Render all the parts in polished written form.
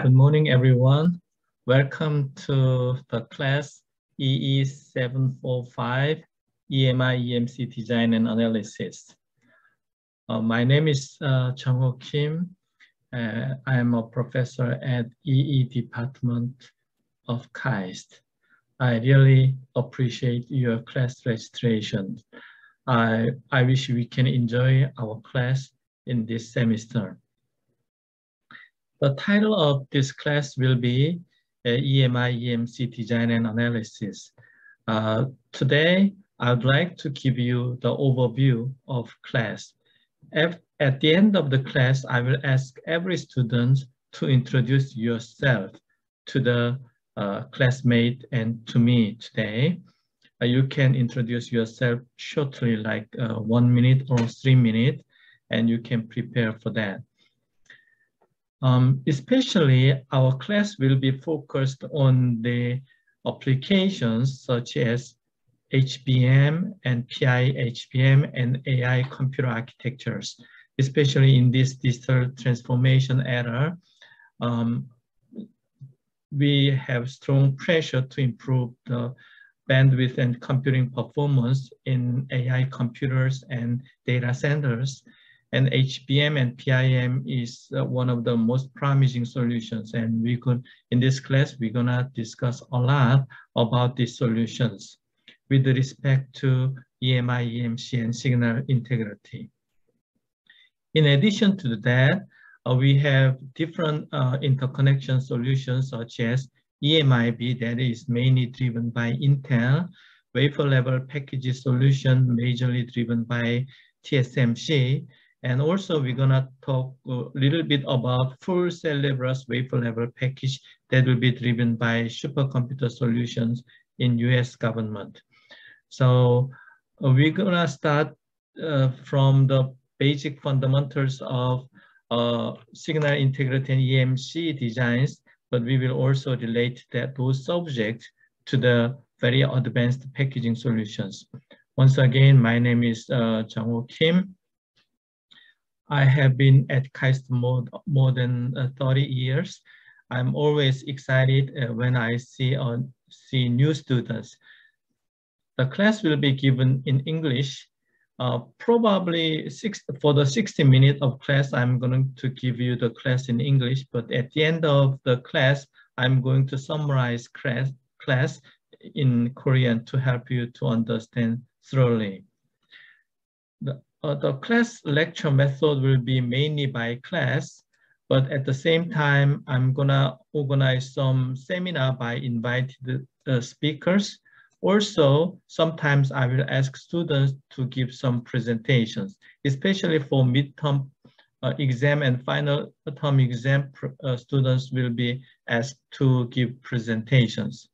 Good morning, everyone. Welcome to the class EE745, EMI/EMC Design and Analysis. My name is Jung-Ho Kim. I am a professor at EE Department of KAIST. I really appreciate your class registration. I wish we can enjoy our class in this semester. The title of this class will be EMI/EMC Design and Analysis. Today, I would like to give you the overview of class. At the end of the class, I will ask every student to introduce yourself to the classmate and to me today. You can introduce yourself shortly, like 1 minute or 3 minutes, and you can prepare for that. Especially, our class will be focused on the applications such as HBM and PI-HBM and AI computer architectures, especially in this digital transformation era. We have strong pressure to improve the bandwidth and computing performance in AI computers and data centers. And HBM and PIM is one of the most promising solutions. And in this class, we're gonna discuss a lot about these solutions with respect to EMI/EMC and signal integrity. In addition to that, we have different interconnection solutions such as EMIB, that is mainly driven by Intel, wafer level package solution majorly driven by TSMC. And also we're gonna talk a little bit about full cell level wafer level package that will be driven by supercomputer solutions in US government. So we're gonna start from the basic fundamentals of signal integrity and EMC designs, but we will also relate those subjects to the very advanced packaging solutions. Once again, my name is Jung-Ho Kim. I have been at KAIST more than 30 years. I'm always excited when I see new students. The class will be given in English. Probably for the 60 minutes of class, I'm going to give you the class in English, but at the end of the class, I'm going to summarize class in Korean to help you to understand thoroughly. The class lecture method will be mainly by class, but at the same time, I'm gonna organize some seminar by invited speakers. Also, sometimes I will ask students to give some presentations, especially for midterm exam and final term exam, students will be asked to give presentations.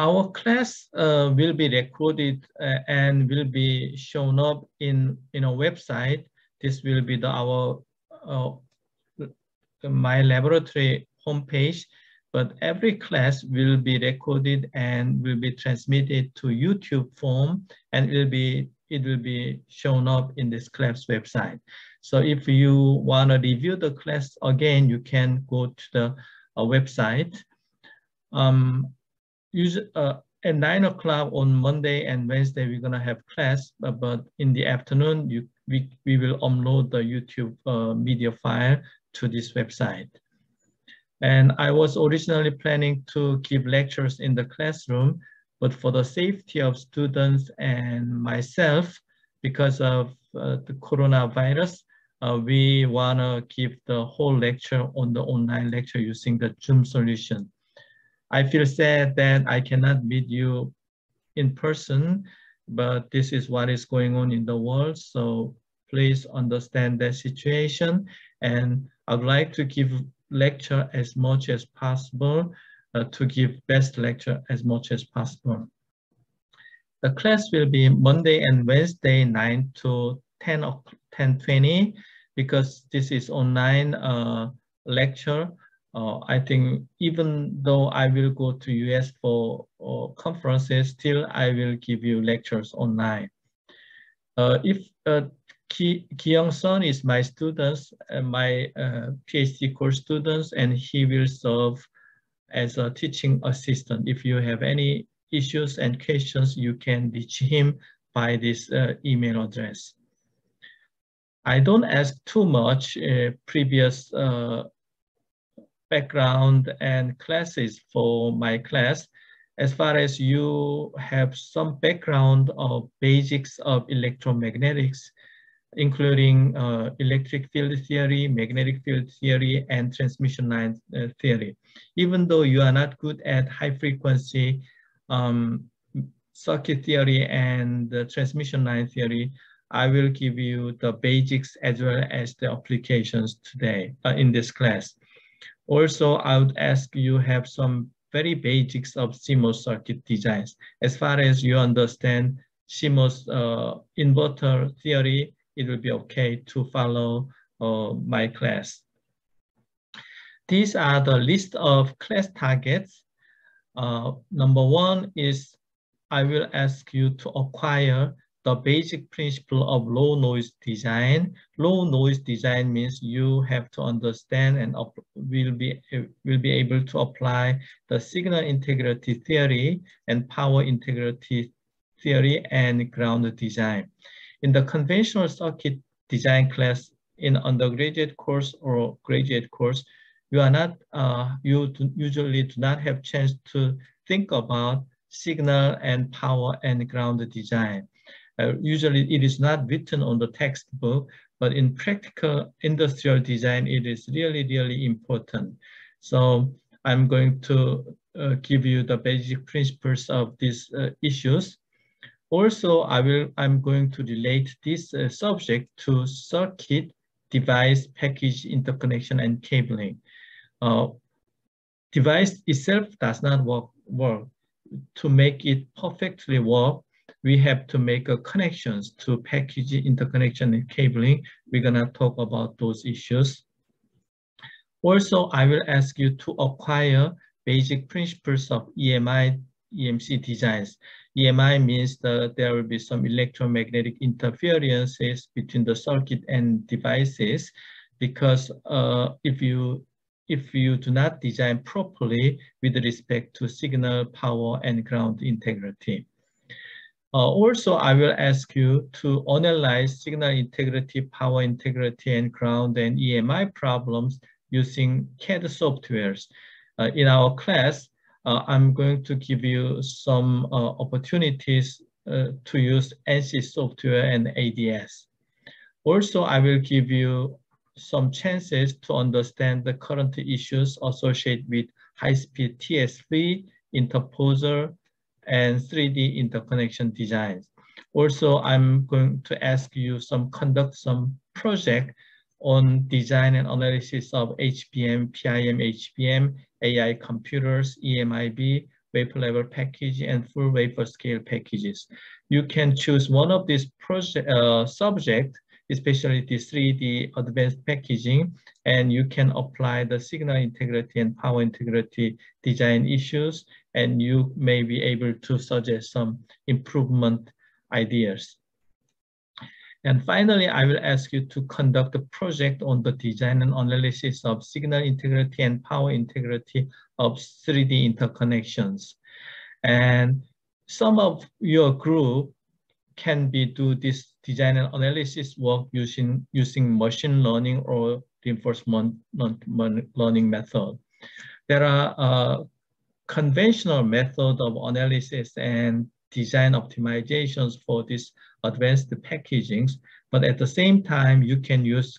Our class will be recorded and will be shown up in a website. This will be my laboratory homepage, but every class will be recorded and will be transmitted to YouTube form, and it will be shown up in this class website. So if you want to review the class again, you can go to the website. At 9 o'clock on Monday and Wednesday, we're gonna have class, but in the afternoon, we will upload the YouTube media file to this website. And I was originally planning to give lectures in the classroom, but for the safety of students and myself, because of the coronavirus, we wanna give the whole lecture on the online lecture using the Zoom solution. I feel sad that I cannot meet you in person, but this is what is going on in the world. So please understand that situation. And I'd like to give lecture as much as possible, to give best lecture as much as possible. The class will be Monday and Wednesday, 9 to 10:20, because this is online lecture. I think even though I will go to US for conferences, still I will give you lectures online. If Ki-young Son is my students, my PhD course students, and he will serve as a teaching assistant. If you have any issues and questions, you can reach him by this email address. I don't ask too much previous background and classes for my class. As far as you have some background of basics of electromagnetics, including electric field theory, magnetic field theory, and transmission line theory. Even though you are not good at high frequency circuit theory and transmission line theory, I will give you the basics as well as the applications today in this class. Also, I would ask you have some very basics of CMOS circuit designs. As far as you understand CMOS inverter theory, it will be okay to follow my class. These are the list of class targets. Number one is I will ask you to acquire the basic principle of low noise design. Low noise design means you have to understand and will be able to apply the signal integrity theory and power integrity theory and ground design. In the conventional circuit design class in undergraduate course or graduate course, you are not usually do not have chance to think about signal and power and ground design. Usually it is not written on the textbook, but in practical industrial design, it is really, really important. So I'm going to give you the basic principles of these issues. Also, I'm going to relate this subject to circuit, device, package, interconnection, and cabling. Device itself does not work. To make it perfectly work, we have to make connections to package, interconnection, and cabling. We're gonna talk about those issues. Also, I will ask you to acquire basic principles of EMI, EMC designs. EMI means that there will be some electromagnetic interferences between the circuit and devices, because if you do not design properly with respect to signal, power, and ground integrity. Also, I will ask you to analyze signal integrity, power integrity, and ground and EMI problems using CAD softwares. In our class, I'm going to give you some opportunities to use ANSYS software and ADS. Also, I will give you some chances to understand the current issues associated with high-speed TSV, interposer, and 3D interconnection designs. Also, I'm going to ask you conduct some project on design and analysis of HBM, PIM, HBM, AI computers, EMIB, wafer level package, and full wafer scale packages. You can choose one of these subjects, especially the 3D advanced packaging, and you can apply the signal integrity and power integrity design issues, and you may be able to suggest some improvement ideas. And finally, I will ask you to conduct a project on the design and analysis of signal integrity and power integrity of 3D interconnections. And some of your group can do this design and analysis work using machine learning or reinforcement learning method. There are conventional method of analysis and design optimizations for this advanced packagings, but at the same time, you can use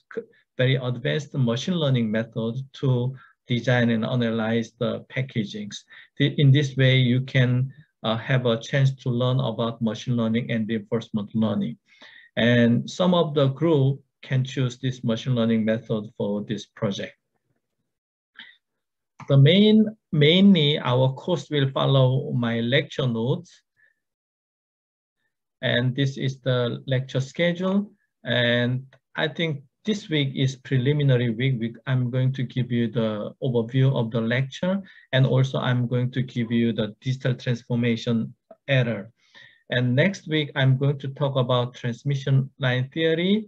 very advanced machine learning methods to design and analyze the packagings. In this way, you can have a chance to learn about machine learning and reinforcement learning. And some of the group can choose this machine learning method for this project. Mainly our course will follow my lecture notes. And this is the lecture schedule. And I think this week is preliminary week. I'm going to give you the overview of the lecture. And also I'm going to give you the digital transformation error. And next week, I'm going to talk about transmission line theory.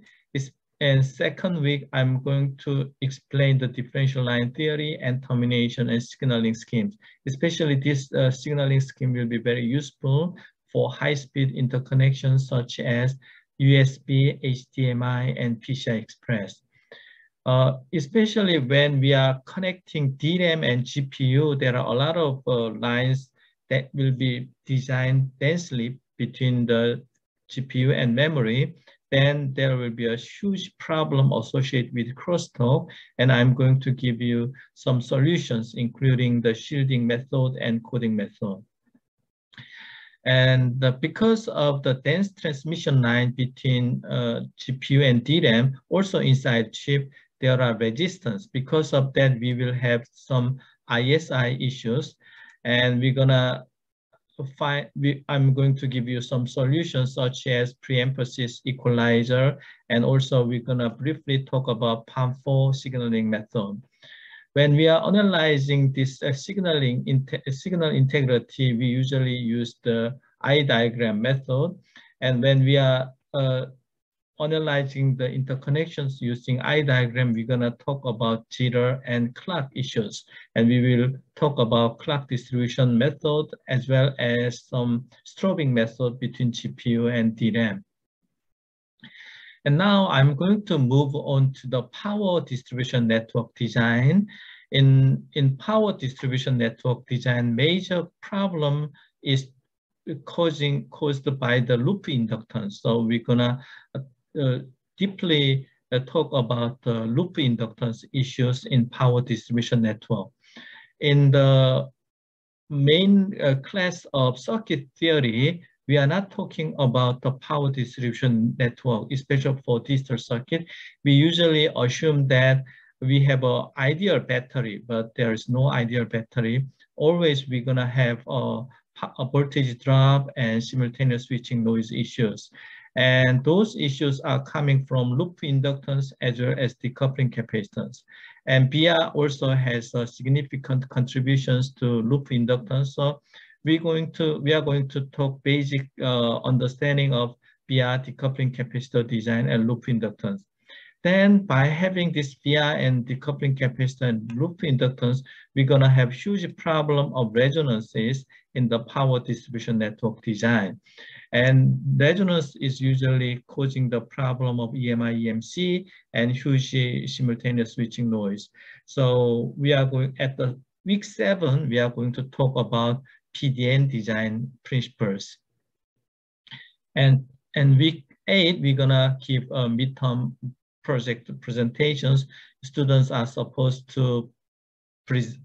And second week, I'm going to explain the differential line theory and termination and signaling schemes. Especially this signaling scheme will be very useful for high-speed interconnections such as USB, HDMI, and PCI Express. Especially when we are connecting DRAM and GPU, there are a lot of lines that will be designed densely between the GPU and memory. Then there will be a huge problem associated with crosstalk, and I'm going to give you some solutions, including the shielding method and coding method. And because of the dense transmission line between GPU and DRAM, also inside chip, there are resistance. Because of that, we will have some ISI issues, and we're gonna I'm going to give you some solutions such as pre-emphasis equalizer, and also we're gonna briefly talk about PAM4 signaling method. When we are analyzing this signal integrity, we usually use the eye diagram method. And when we are analyzing the interconnections using eye diagram, we're gonna talk about jitter and clock issues. And we will talk about clock distribution method as well as some strobing method between GPU and DRAM. And now I'm going to move on to the power distribution network design. In power distribution network design, major problem is caused by the loop inductance. So we're gonna deeply talk about the loop inductance issues in power distribution network. In the main class of circuit theory, we are not talking about the power distribution network, especially for digital circuit. We usually assume that we have an ideal battery, but there is no ideal battery. Always we're gonna have a voltage drop and simultaneous switching noise issues. And those issues are coming from loop inductance as well as decoupling capacitance. And BR also has significant contributions to loop inductance. So we are going to talk basic understanding of BR, decoupling capacitor design, and loop inductance. Then by having this BR and decoupling capacitor and loop inductance, we're gonna have huge problem of resonances in the power distribution network design. And resonance is usually causing the problem of EMI, EMC, and huge simultaneous switching noise. So we are going, at the week 7, we are going to talk about PDN design principles. And week 8, we're gonna give a midterm project presentations. Students are supposed to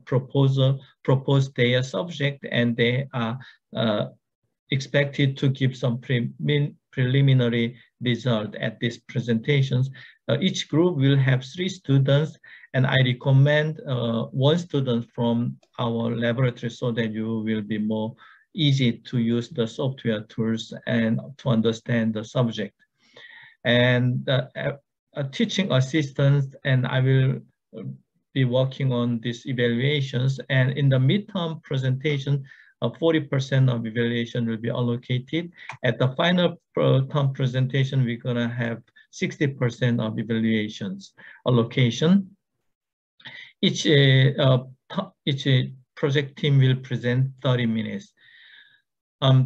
propose their subject, and they are expected to give some preliminary result at these presentations. Each group will have 3 students, and I recommend 1 student from our laboratory so that you will be more easy to use the software tools and to understand the subject. And teaching assistants, and I will be working on these evaluations. And in the midterm presentation, 40% of evaluation will be allocated. At the final term presentation, we're gonna have 60% of evaluations allocation. Each project team will present 30 minutes.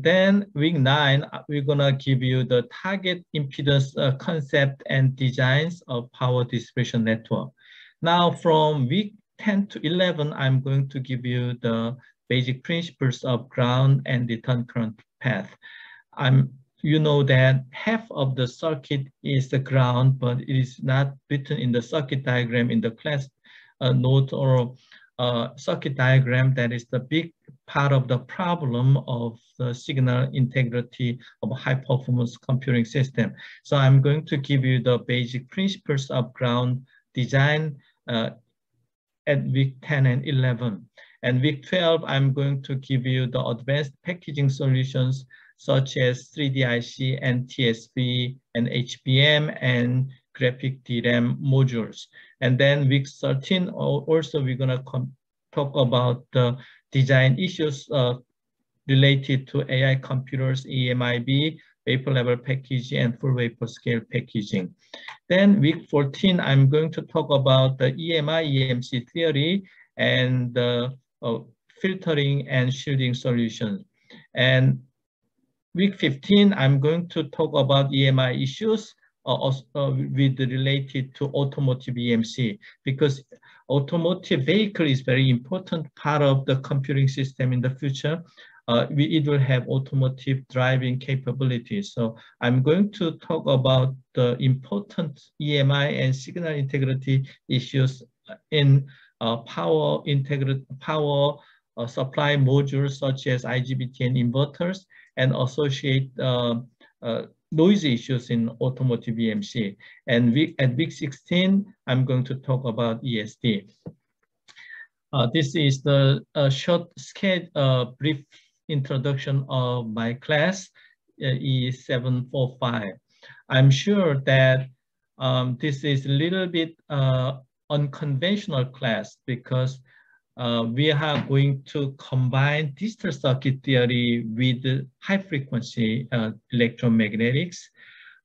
Then week 9, we're gonna give you the target impedance concept and designs of power distribution network. Now from week 10 to 11, I'm going to give you the basic principles of ground and return current path. You know that half of the circuit is the ground, but it is not written in the circuit diagram in the class note or circuit diagram. That is the big part of the problem of the signal integrity of a high performance computing system. So I'm going to give you the basic principles of ground design at week 10 and 11. And week 12, I'm going to give you the advanced packaging solutions such as 3D-IC and TSV and HBM and graphic DRAM modules. And then week 13, also we're gonna talk about the design issues related to AI computers, EMIB, vapor level packaging, and full vapor scale packaging. Then week 14, I'm going to talk about the EMI, EMC theory and the filtering and shielding solutions. And week 15, I'm going to talk about EMI issues with related to automotive EMC, because automotive vehicle is very important part of the computing system in the future. It will have automotive driving capabilities. So I'm going to talk about the important EMI and signal integrity issues in power supply modules such as IGBT and inverters, and associate noise issues in automotive EMC. And at week 16, I'm going to talk about ESD. This is the short brief introduction of my class, E745. I'm sure that this is a little bit unconventional class, because we are going to combine digital circuit theory with high frequency electromagnetics.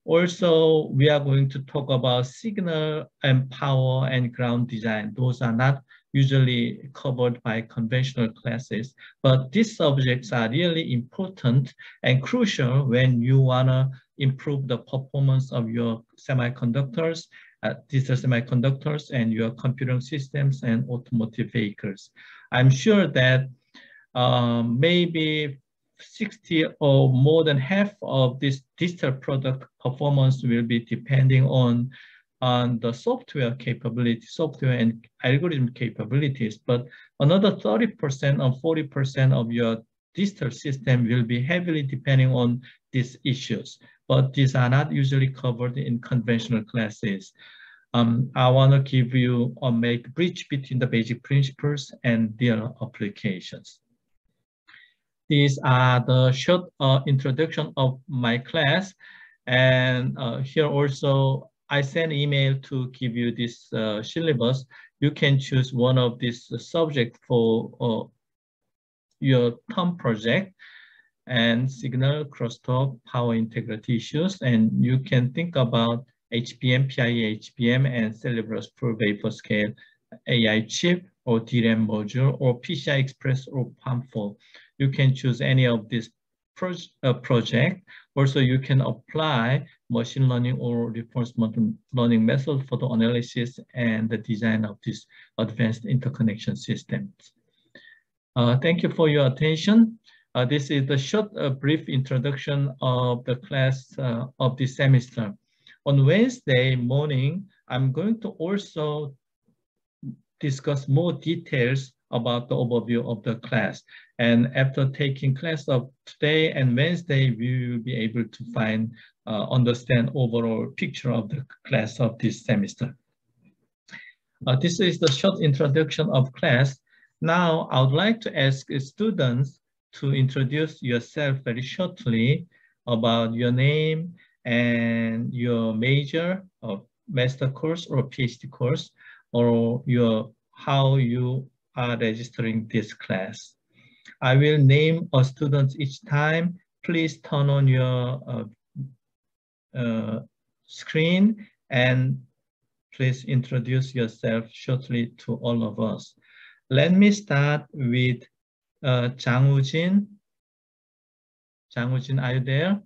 Also, we are going to talk about signal and power and ground design. Those are not usually covered by conventional classes, but these subjects are really important and crucial when you want to improve the performance of your semiconductors, digital semiconductors, and your computing systems and automotive vehicles. I'm sure that maybe 60 or more than half of this digital product performance will be depending on the software capability, software and algorithm capabilities, but another 30% or 40% of your digital system will be heavily depending on these issues, but these are not usually covered in conventional classes. I want to give you or make a bridge between the basic principles and their applications. These are the short introduction of my class, and here also I sent email to give you this syllabus. You can choose one of these subjects for your term project, and signal, crosstalk, power integrity issues, and you can think about HBM, PIE HBM, and Cerebrus full vapor scale AI chip, or DRAM module, or PCI Express, or PAM4. You can choose any of this project. Also, you can apply machine learning or reinforcement learning method for the analysis and the design of these advanced interconnection systems. Thank you for your attention. This is the short, brief introduction of the class of this semester. On Wednesday morning, I'm going to also discuss more details about the overview of the class. And after taking class of today and Wednesday, we will be able to understand overall picture of the class of this semester. This is the short introduction of class. Now, I would like to ask students to introduce yourself very shortly about your name and your major or master course or PhD course, or how you are registering this class. I will name a student each time. Please turn on your screen and please introduce yourself shortly to all of us. Let me start with Jang Woo-jin. Jang Woo-jin, are you there?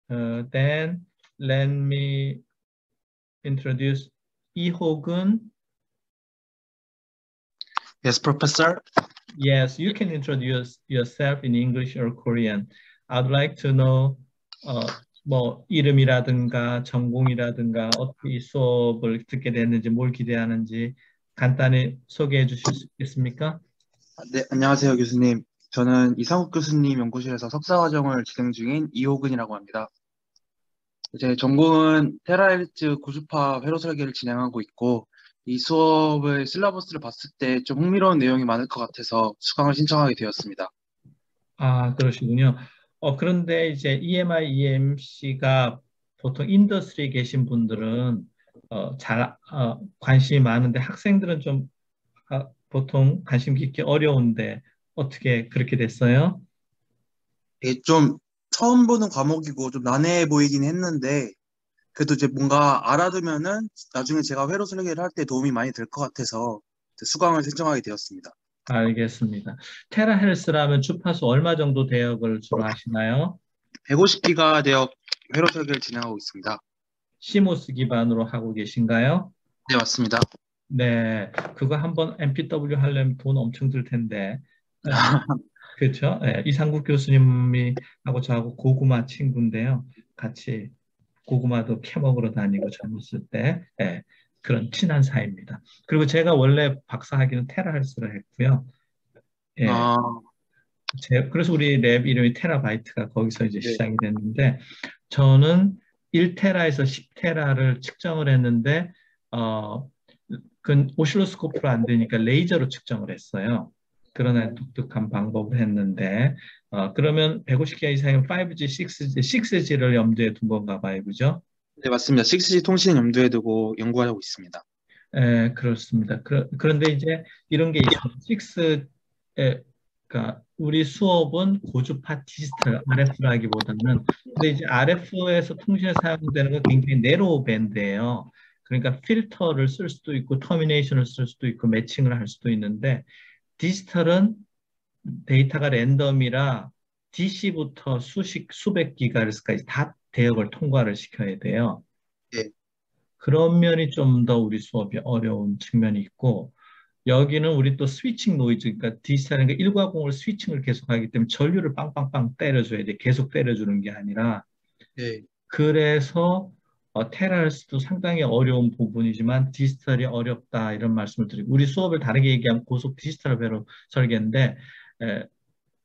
Then let me introduce Lee Ho-gun. Yes, Professor. Yes, you can introduce yourself in English or Korean. I'd like to know 뭐 이름이라든가 전공이라든가 어떻게 이 수업을 듣게 됐는지, 뭘 기대하는지 간단히 소개해 주실 수 있겠습니까? 네, 안녕하세요, 교수님. 저는 이상욱 교수님 연구실에서 석사과정을 진행 중인 이호근이라고 합니다. 제 전공은 테라헤르츠 고주파 회로 설계를 진행하고 있고, 이 수업의 실러버스를 봤을 때 좀 흥미로운 내용이 많을 것 같아서 수강을 신청하게 되었습니다. 아, 그러시군요. 그런데 이제 EMI, EMC가 보통 인더스트리에 계신 분들은 관심이 많은데 학생들은 좀 보통 관심 깊기 어려운데 어떻게 그렇게 됐어요? 이게 좀 처음 보는 과목이고 좀 난해해 보이긴 했는데 그래도 이제 뭔가 알아두면은 나중에 제가 회로 설계를 할 때 도움이 많이 될 것 같아서 이제 수강을 신청하게 되었습니다. 알겠습니다. 테라헬스라면 주파수 얼마 정도 대역을 주로 하시나요? 150기가 대역 회로 설계를 진행하고 있습니다. 시모스 기반으로 하고 계신가요? 네, 맞습니다. 네, 그거 한번 MPW 하려면 돈 엄청 들 텐데. 그렇죠? 예, 이상국 교수님이 하고 저하고 고구마 친구인데요. 같이 고구마도 캐먹으러 다니고 젊었을 때 예, 그런 친한 사이입니다. 그리고 제가 원래 박사학위는 테라헬스를 했고요. 예, 아, 그래서 우리 랩 이름이 테라바이트가 거기서 이제 네. 시작이 됐는데 저는 1테라에서 10테라를 측정을 했는데 어, 그 오실로스코프로 안 되니까 레이저로 측정을 했어요. 그러나 독특한 방법을 했는데 그러면 150기가 이상이면 5G, 6G를 염두에 둔 건가 봐요. 그죠? 네, 맞습니다. 6G 통신 염두에 두고 연구하고 있습니다. 그렇습니다. 그런데 이제 이런 게 있어요. 6, 그러니까 우리 수업은 고주파 디지털 RF라기보다는 근데 이제 RF에서 통신에 사용되는 건 굉장히 네로우 밴드예요. 그러니까 필터를 쓸 수도 있고 터미네이션을 쓸 수도 있고 매칭을 할 수도 있는데 디지털은 데이터가 랜덤이라 DC부터 수백 기가헤르츠까지 다 대역을 통과를 시켜야 돼요. 네, 그런 면이 좀 더 우리 수업이 어려운 측면이 있고 여기는 우리 또 스위칭 노이즈, 그러니까 디지털은 1과 0을 스위칭을 계속하기 때문에 전류를 빵빵빵 때려줘야 돼. 계속 때려주는 게 아니라. 네, 그래서 테라스도 상당히 어려운 부분이지만 디지털이 어렵다 이런 말씀을 드리고 우리 수업을 다르게 얘기하면 고속 디지털 배로 설계인데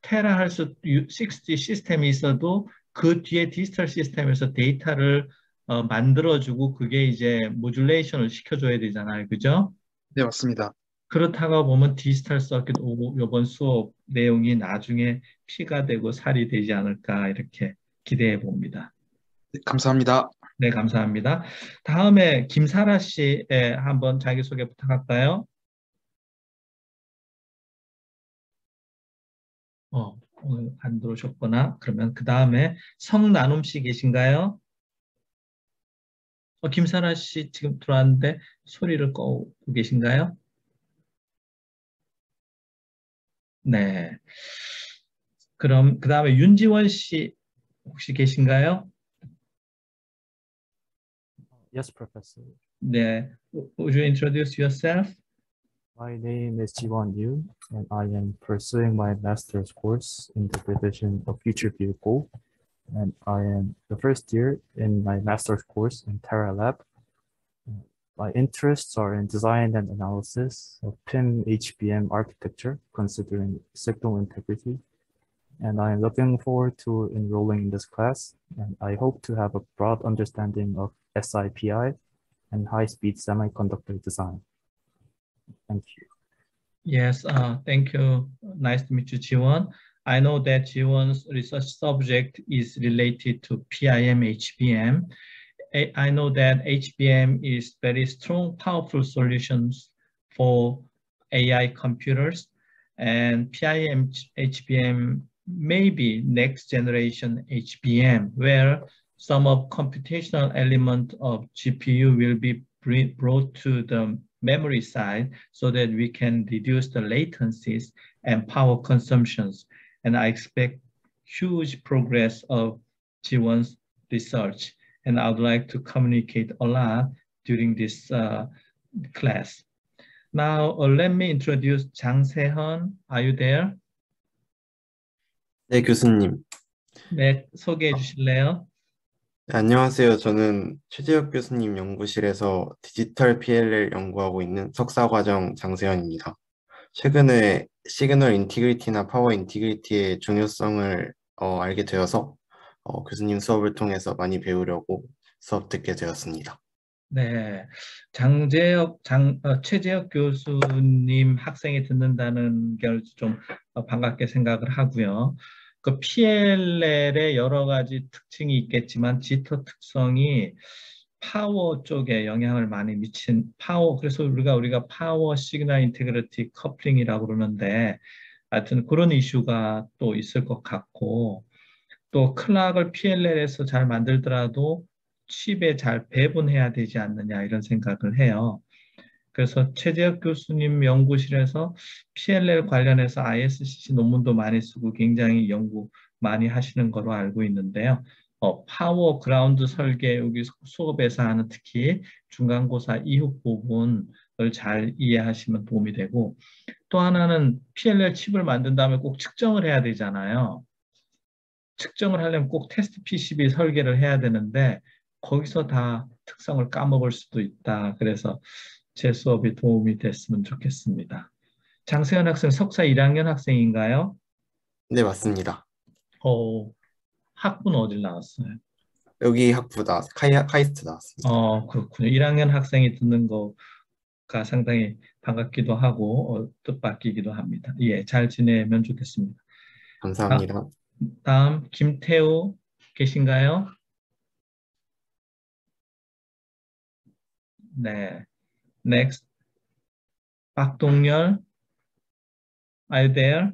테라할수 6G 시스템이 있어도 그 뒤에 디지털 시스템에서 데이터를 만들어주고 그게 이제 모듈레이션을 시켜줘야 되잖아요. 그죠? 네, 맞습니다. 그렇다가 보면 디지털 서킷 이번 수업 내용이 나중에 피가 되고 살이 되지 않을까 이렇게 기대해 봅니다. 네, 감사합니다. 네, 감사합니다. 다음에 김사라 씨 한번 자기소개 부탁할까요? 오늘 안 들어오셨구나. 그러면 그 다음에 성나눔 씨 계신가요? 김사라 씨 지금 들어왔는데 소리를 꺼고 계신가요? 네. 그럼 그 다음에 윤지원 씨 혹시 계신가요? Yes, Professor. 네. Would you introduce yourself? My name is Jiwon Yoon, and I am pursuing my master's course in the division of future vehicle. And I am the first year in my master's course in Terra Lab. My interests are in design and analysis of PIM HBM architecture, considering signal integrity. And I am looking forward to enrolling in this class. And I hope to have a broad understanding of SIPI and high-speed semiconductor design. Thank you. Yes, thank you. Nice to meet you, Jiwon. I know that Jiwon's research subject is related to PIM HBM. I know that HBM is very strong, powerful solutions for AI computers, and PIM HBM may be next generation HBM, where some of computational element of GPU will be brought to the memory side so that we can reduce the latencies and power consumptions. And I expect huge progress of G1's research. And I would like to communicate a lot during this class. Now, let me introduce Jang Se-hun. Are you there? 네, 교수님. 네, 소개해 주실래요? 네, 안녕하세요. 저는 최재혁 교수님 연구실에서 디지털 PLL 연구하고 있는 석사과정 장세현입니다. 최근에 시그널 인티그리티나 파워 인티그리티의 중요성을 알게 되어서 교수님 수업을 통해서 많이 배우려고 수업 듣게 되었습니다. 네, 최재혁 교수님 학생이 듣는다는 걸 좀 반갑게 생각을 하고요. 그 PLL의 여러 가지 특징이 있겠지만 지터 특성이 파워 쪽에 영향을 많이 미친 파워, 그래서 우리가 파워 시그널 인테그리티 커플링이라고 그러는데, 하여튼 그런 이슈가 또 있을 것 같고, 또 클락을 PLL에서 잘 만들더라도 칩에 잘 배분해야 되지 않느냐 이런 생각을 해요. 그래서 최재혁 교수님 연구실에서 PLL 관련해서 ISCC 논문도 많이 쓰고 굉장히 연구 많이 하시는 거로 알고 있는데요. 파워 그라운드 설계 여기 수업에서 하는 특히 중간고사 이후 부분을 잘 이해하시면 도움이 되고, 또 하나는 PLL 칩을 만든 다음에 꼭 측정을 해야 되잖아요. 측정을 하려면 꼭 테스트 PCB 설계를 해야 되는데 거기서 다 특성을 까먹을 수도 있다. 그래서 제 수업이 도움이 됐으면 좋겠습니다. 장세현 학생 석사 1학년 학생인가요? 네, 맞습니다. 학부는 어딜 나왔어요? 여기 학부 카이스트 나왔습니다. 그렇군요. 1학년 학생이 듣는 거가 상당히 반갑기도 하고 뜻밖이기도 합니다. 예, 잘 지내면 좋겠습니다. 감사합니다. 다음 김태우 계신가요? 네. Next. 박동열. Are you there?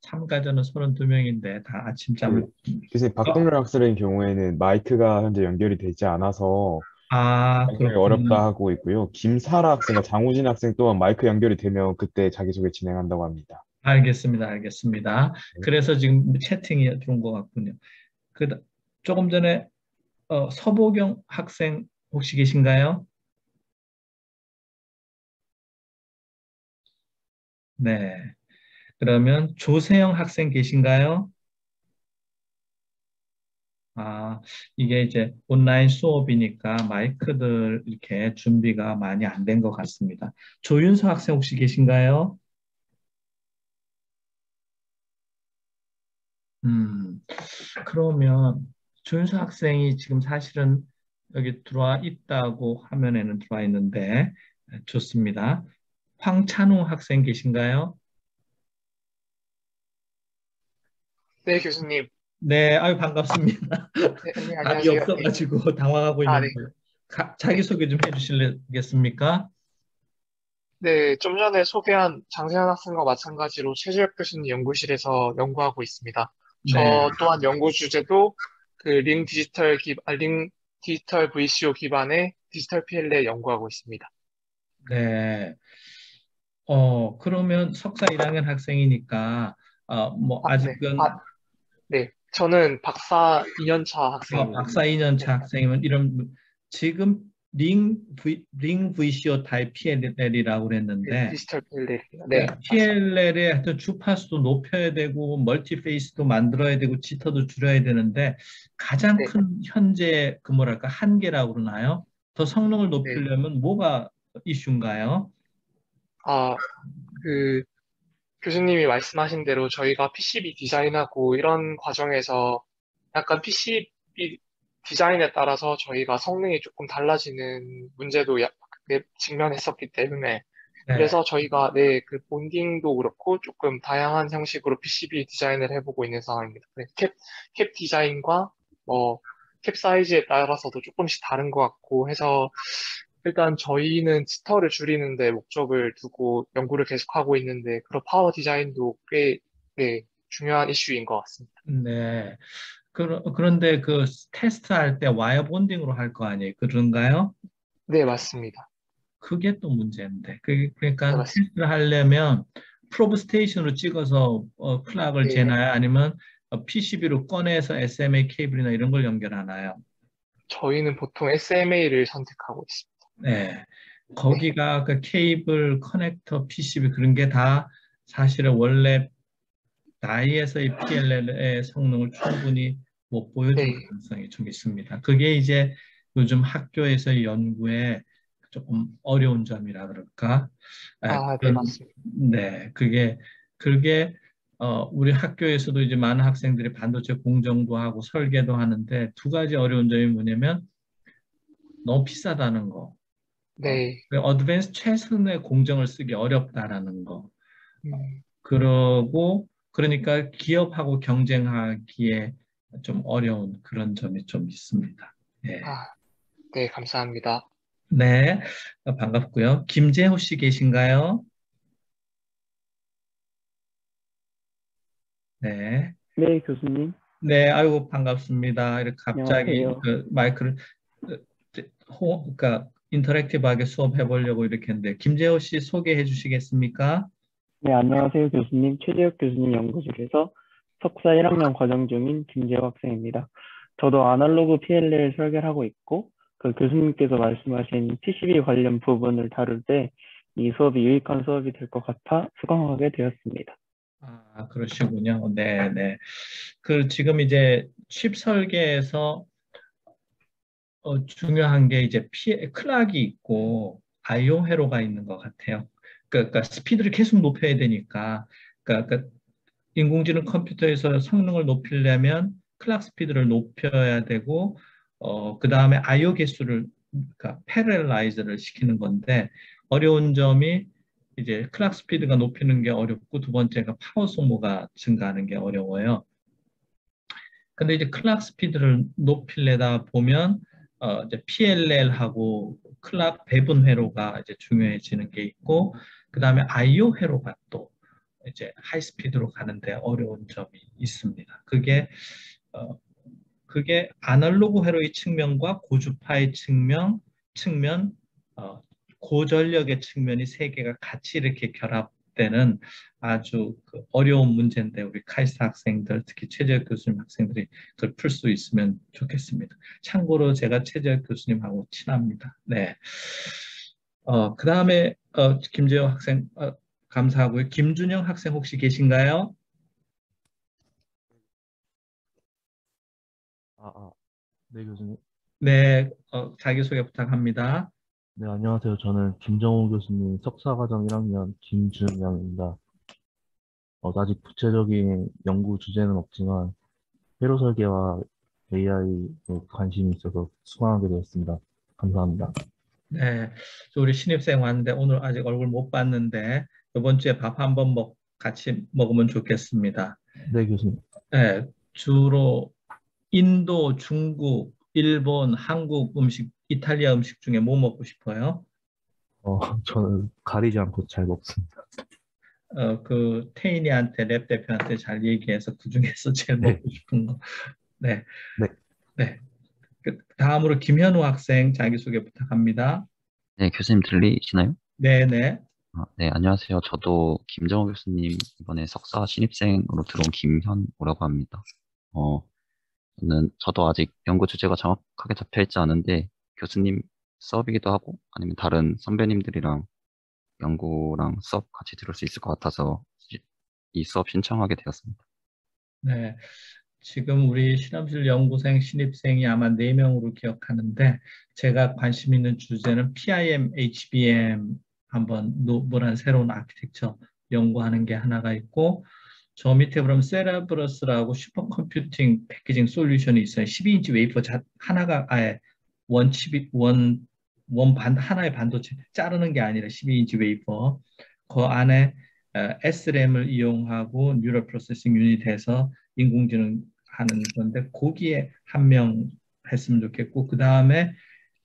참가자는 32명인데 다 아침잠을. 교수님, 박동열 학생의 경우에는 마이크가 현재 연결이 되지 않아서 굉장히 그렇군요. 어렵다 하고 있고요. 김사라 학생과 장우진 학생 또한 마이크 연결이 되면 그때 자기소개 진행한다고 합니다. 알겠습니다. 그래서 지금 채팅이 들어온 것 같군요. 조금 전에 서보경 학생 혹시 계신가요? 네. 그러면 조세영 학생 계신가요? 이게 이제 온라인 수업이니까 마이크들 이렇게 준비가 많이 안 된 것 같습니다. 조윤서 학생 혹시 계신가요? 그러면 조윤서 학생이 지금 사실은 여기 들어와 있다고 화면에는 들어와 있는데 좋습니다. 황찬우 학생 계신가요? 네, 교수님. 네, 아유 반갑습니다. 네, 답이 안녕하세요. 없어가지고 당황하고 네. 있는데 자기소개 좀 해주시겠습니까? 네, 좀 전에 소개한 장세현 학생과 마찬가지로 최재혁 교수님 연구실에서 연구하고 있습니다. 저 네. 또한 연구 주제도 링 디지털 VCO 기반의 디지털 PLL 연구하고 있습니다. 네. 그러면 석사 1학년 학생이니까 아직은 네. 저는 박사 2년차 학생입니다. 박사 2년차 학생이면 지금 링 VCO 타입 PLL이라고 그랬는데 디지털 PLL입니다. 네. PLL의 하여튼 주파수도 높여야 되고 멀티페이스도 만들어야 되고 지터도 줄여야 되는데 가장 네. 큰 현재 한계라고 그러나요? 더 성능을 높이려면 뭐가 이슈인가요? 교수님이 말씀하신 대로 저희가 PCB 디자인하고 이런 과정에서 약간 PCB 디자인에 따라서 저희가 성능이 조금 달라지는 문제도 직면했었기 때문에 그래서 저희가 그 본딩도 그렇고 조금 다양한 형식으로 PCB 디자인을 해보고 있는 상황입니다. 캡 디자인과 캡 사이즈에 따라서도 조금씩 다른 것 같고 해서 일단 저희는 지터를 줄이는 데 목적을 두고 연구를 계속하고 있는데 그런 파워 디자인도 꽤 중요한 이슈인 것 같습니다. 네. 그런데 테스트할 때 와이어 본딩으로 할 거 아니에요? 그런가요? 네, 맞습니다. 그게 또 문제인데. 그러니까 네, 테스트를 하려면 프로브 스테이션으로 찍어서 클락을 재나요? 아니면 PCB로 꺼내서 SMA 케이블이나 이런 걸 연결하나요? 저희는 보통 SMA를 선택하고 있습니다. 네. 거기가 케이블, 커넥터, PCB 그런 게 다 사실은 원래 다이에서의 PLL의 성능을 충분히 못 보여줄 가능성이 좀 있습니다. 그게 이제 요즘 학교에서의 연구에 조금 어려운 점이라 그럴까? 네, 맞습니다. 네, 그게 우리 학교에서도 이제 많은 학생들이 반도체 공정도 하고 설계도 하는데 두 가지 어려운 점이 뭐냐면 너무 비싸다는 거. 네. 어드밴스 최선의 공정을 쓰기 어렵다라는 거. 그러니까 기업하고 경쟁하기에 좀 어려운 그런 점이 좀 있습니다. 예. 네, 감사합니다. 네, 반갑고요. 김재호 씨 계신가요? 네. 네, 교수님. 네, 아이고 반갑습니다. 이렇게 갑자기 안녕하세요. 그 마이크를 그러니까 인터랙티브하게 수업해 보려고 이렇게 했는데 김재호 씨 소개해 주시겠습니까? 네, 안녕하세요, 교수님. 최재혁 교수님 연구실에서 석사 1학년 과정 중인 김재호 학생입니다. 저도 아날로그 PLL 설계를 하고 있고, 그 교수님께서 말씀하신 PCB 관련 부분을 다룰 때 이 수업이 유익한 수업이 될 것 같아 수강하게 되었습니다. 아, 그러시군요. 네, 네. 그 지금 이제 칩 설계에서 중요한 게 이제 클락이 있고 I/O 회로가 있는 것 같아요. 그러니까 스피드를 계속 높여야 되니까, 그러니까 인공지능 컴퓨터에서 성능을 높이려면 클락 스피드를 높여야 되고, 그 다음에 I/O 개수를, 그러니까 패러렐라이즈를 시키는 건데, 어려운 점이 이제 클락 스피드가 높이는 게 어렵고, 두 번째가 파워 소모가 증가하는 게 어려워요. 근데 이제 클락 스피드를 높이려다 보면, 이제 PLL하고 클락 배분 회로가 이제 중요해지는 게 있고, 그 다음에 I/O 회로가 또 이제 하이스피드로 가는데 어려운 점이 있습니다. 어, 그게 아날로그 회로의 측면과 고주파의 측면, 어, 고전력의 측면이 세 개가 같이 이렇게 결합되는 아주 그 어려운 문제인데 우리 카이스트 학생들, 특히 최재혁 교수님 학생들이 그걸 풀 수 있으면 좋겠습니다. 참고로 제가 최재혁 교수님하고 친합니다. 네. 그 다음에 김재호 학생 감사하고요. 김준영 학생 혹시 계신가요? 네, 교수님. 네, 자기소개 부탁합니다. 네, 안녕하세요. 저는 김정호 교수님 석사과정 1학년 김준영입니다. 아직 구체적인 연구 주제는 없지만 회로 설계와 AI에 관심이 있어서 수강하게 되었습니다. 감사합니다. 네, 우리 신입생 왔는데 오늘 아직 얼굴 못 봤는데 이번 주에 밥 한번 같이 먹으면 좋겠습니다. 네, 교수님. 네, 주로 인도, 중국, 일본, 한국 음식, 이탈리아 음식 중에 뭐 먹고 싶어요? 저는 가리지 않고 잘 먹습니다. 그 태인이한테 랩 대표한테 잘 얘기해서 그 중에서 제일 네. 먹고 싶은 거. 네, 네. 네. 다음으로 김현우 학생 자기소개 부탁합니다. 네, 교수님 들리시나요? 네, 네. 네, 안녕하세요. 저도 김정호 교수님 이번에 석사 신입생으로 들어온 김현우라고 합니다. 저도 아직 연구 주제가 정확하게 잡혀 있지 않은데 교수님 수업이기도 하고 아니면 다른 선배님들이랑 연구랑 수업 같이 들을 수 있을 것 같아서 이 수업 신청하게 되었습니다. 네. 지금 우리 실험실 연구생 신입생이 아마 4명으로 기억하는데 제가 관심 있는 주제는 PIM, HBM 한번 노멀한 새로운 아키텍처 연구하는 게 하나가 있고 저 밑에 그럼 세레브러스라고 슈퍼컴퓨팅 패키징 솔루션이 있어요. 12인치 웨이퍼 하나가 아예 하나의 반도체 자르는 게 아니라 12인치 웨이퍼 그 안에 SRAM을 이용하고 뉴럴 프로세싱 유닛에서 인공지능 하는 건데 거기에 한 명 했으면 좋겠고 그 다음에